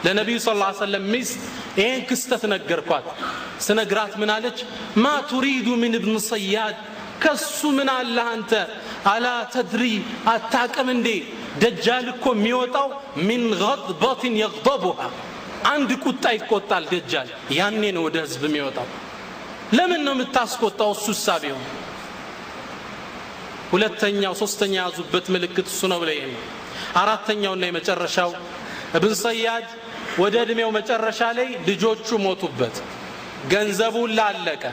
ለነብዩ ሰለላሁ ዐለይሂ ወሰለም ሚስት ይሄን ክስተት ነገርኳት። ስነግራት ምን አለች? ማ ቱሪዱ ምን ኢብኑ ሰያድ ከሱ ምን አለ አንተ? አላ ተድሪ አታቅም እንዴ ደጃል እኮ የሚወጣው ሚን ገድበትን የግደቡሃ አንድ ቁጣ ይቆጣል ደጃል፣ ያኔ ነው ወደ ህዝብ የሚወጣው። ለምን ነው የምታስቆጣው? እሱ ሳቢው ሁለተኛው ሶስተኛ ያዙበት ምልክት እሱ ነው ብለህ ነው። አራተኛውና የመጨረሻው ኢብኑ ሰያድ ወደ እድሜው መጨረሻ ላይ ልጆቹ ሞቱበት፣ ገንዘቡ ላለቀ፣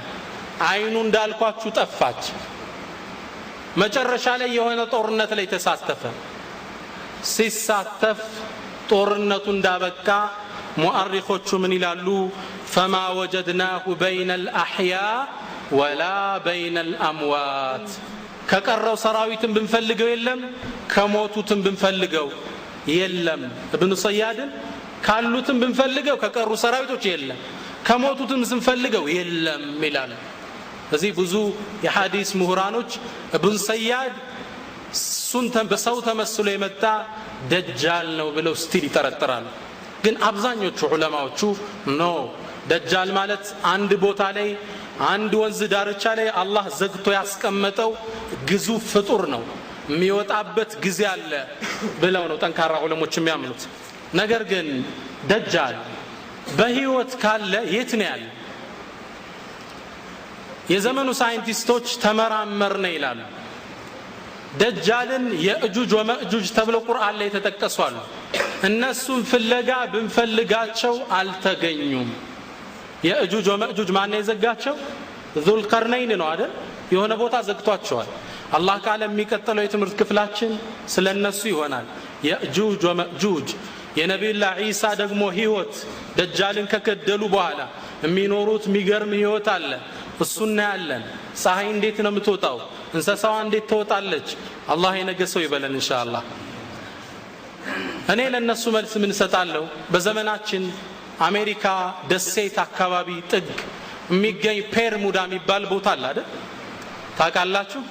አይኑ እንዳልኳችሁ ጠፋች። መጨረሻ ላይ የሆነ ጦርነት ላይ ተሳተፈ። ሲሳተፍ ጦርነቱ እንዳበቃ ሙአሪኾቹ ምን ይላሉ? ፈማ ወጀድናሁ በይነ الأحياء ولا بين الأموات ከቀረው ሰራዊትን ብንፈልገው የለም ከሞቱትም ብንፈልገው የለም ኢብኑ ሰያድን ካሉትም ብንፈልገው ከቀሩ ሰራዊቶች የለም ከሞቱትም ስንፈልገው የለም ይላል እዚህ ብዙ የሐዲስ ምሁራኖች ኢብኑ ሰያድ ሱንተን በሰው ተመስሎ የመጣ ደጃል ነው ብለው ስቲል ይጠረጥራሉ ግን አብዛኞቹ ዑለማዎቹ ኖ ደጃል ማለት አንድ ቦታ ላይ አንድ ወንዝ ዳርቻ ላይ አላህ ዘግቶ ያስቀመጠው ግዙፍ ፍጡር ነው የሚወጣበት ጊዜ አለ ብለው ነው ጠንካራ ዑለሞች የሚያምኑት ነገር ግን ደጃል በህይወት ካለ የት ነው ያለው የዘመኑ ሳይንቲስቶች ተመራመርነ ይላሉ ደጃልን የእጁጅ ወመእጁጅ ተብሎ ቁርአን ላይ ተጠቀሷል እነሱም ፍለጋ ብንፈልጋቸው አልተገኙም የእጁጅ ወመእጁጅ ማን ነው የዘጋቸው ዙል ቀርነይን ነው አይደል የሆነ ቦታ ዘግቷቸዋል አላህ ካለ የሚቀጥለው የትምህርት ክፍላችን ስለነሱ ይሆናል የእጁጅ ወመእጁጅ የነብዩላህ ኢሳ ደግሞ ህይወት ደጃልን ከከደሉ በኋላ የሚኖሩት የሚገርም ህይወት አለ እሱና ያለን ፀሐይ እንዴት ነው የምትወጣው እንስሳዋ እንዴት ትወጣለች አላህ የነገሰው ይበለን ኢንሻአላህ እኔ ለነሱ መልስ ምን ሰጣለሁ በዘመናችን አሜሪካ ደሴት አካባቢ ጥግ የሚገኝ ፔርሙዳ የሚባል ቦታ አለ አይደል ታውቃላችሁ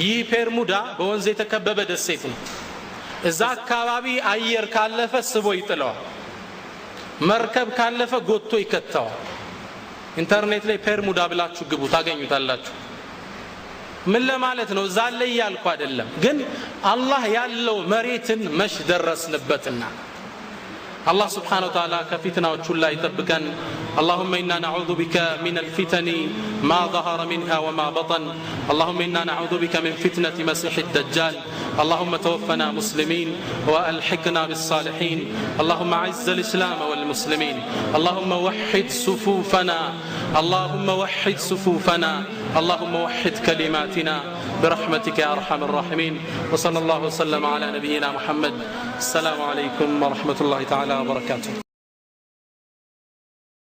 ይህ ፔርሙዳ በወንዝ የተከበበ ደሴት ነው እዛ አካባቢ አየር ካለፈ ስቦ ይጥለዋል መርከብ ካለፈ ጎቶ ይከተዋል ኢንተርኔት ላይ ፔርሙዳ ብላችሁ ግቡ ታገኙታላችሁ ምን ለማለት ነው እዛ ላይ ያልኩ አይደለም ግን አላህ ያለው መሬትን መሽ ደረስንበትና الله سبحانه وتعالى كفتنا وشلا يطبقن اللهم إنا نعوذ بك من الفتن ما ظهر منها وما بطن اللهم إنا نعوذ بك من فتنة مسيح الدجال اللهم توفنا مسلمين وألحقنا بالصالحين اللهم أعز الإسلام والمسلمين اللهم وحد صفوفنا اللهم وحد صفوفنا اللهم وحد كلماتنا برحمتك يا أرحم الراحمين وصلى الله وسلم على نبينا محمد السلام عليكم ورحمة الله تعالى وبركاته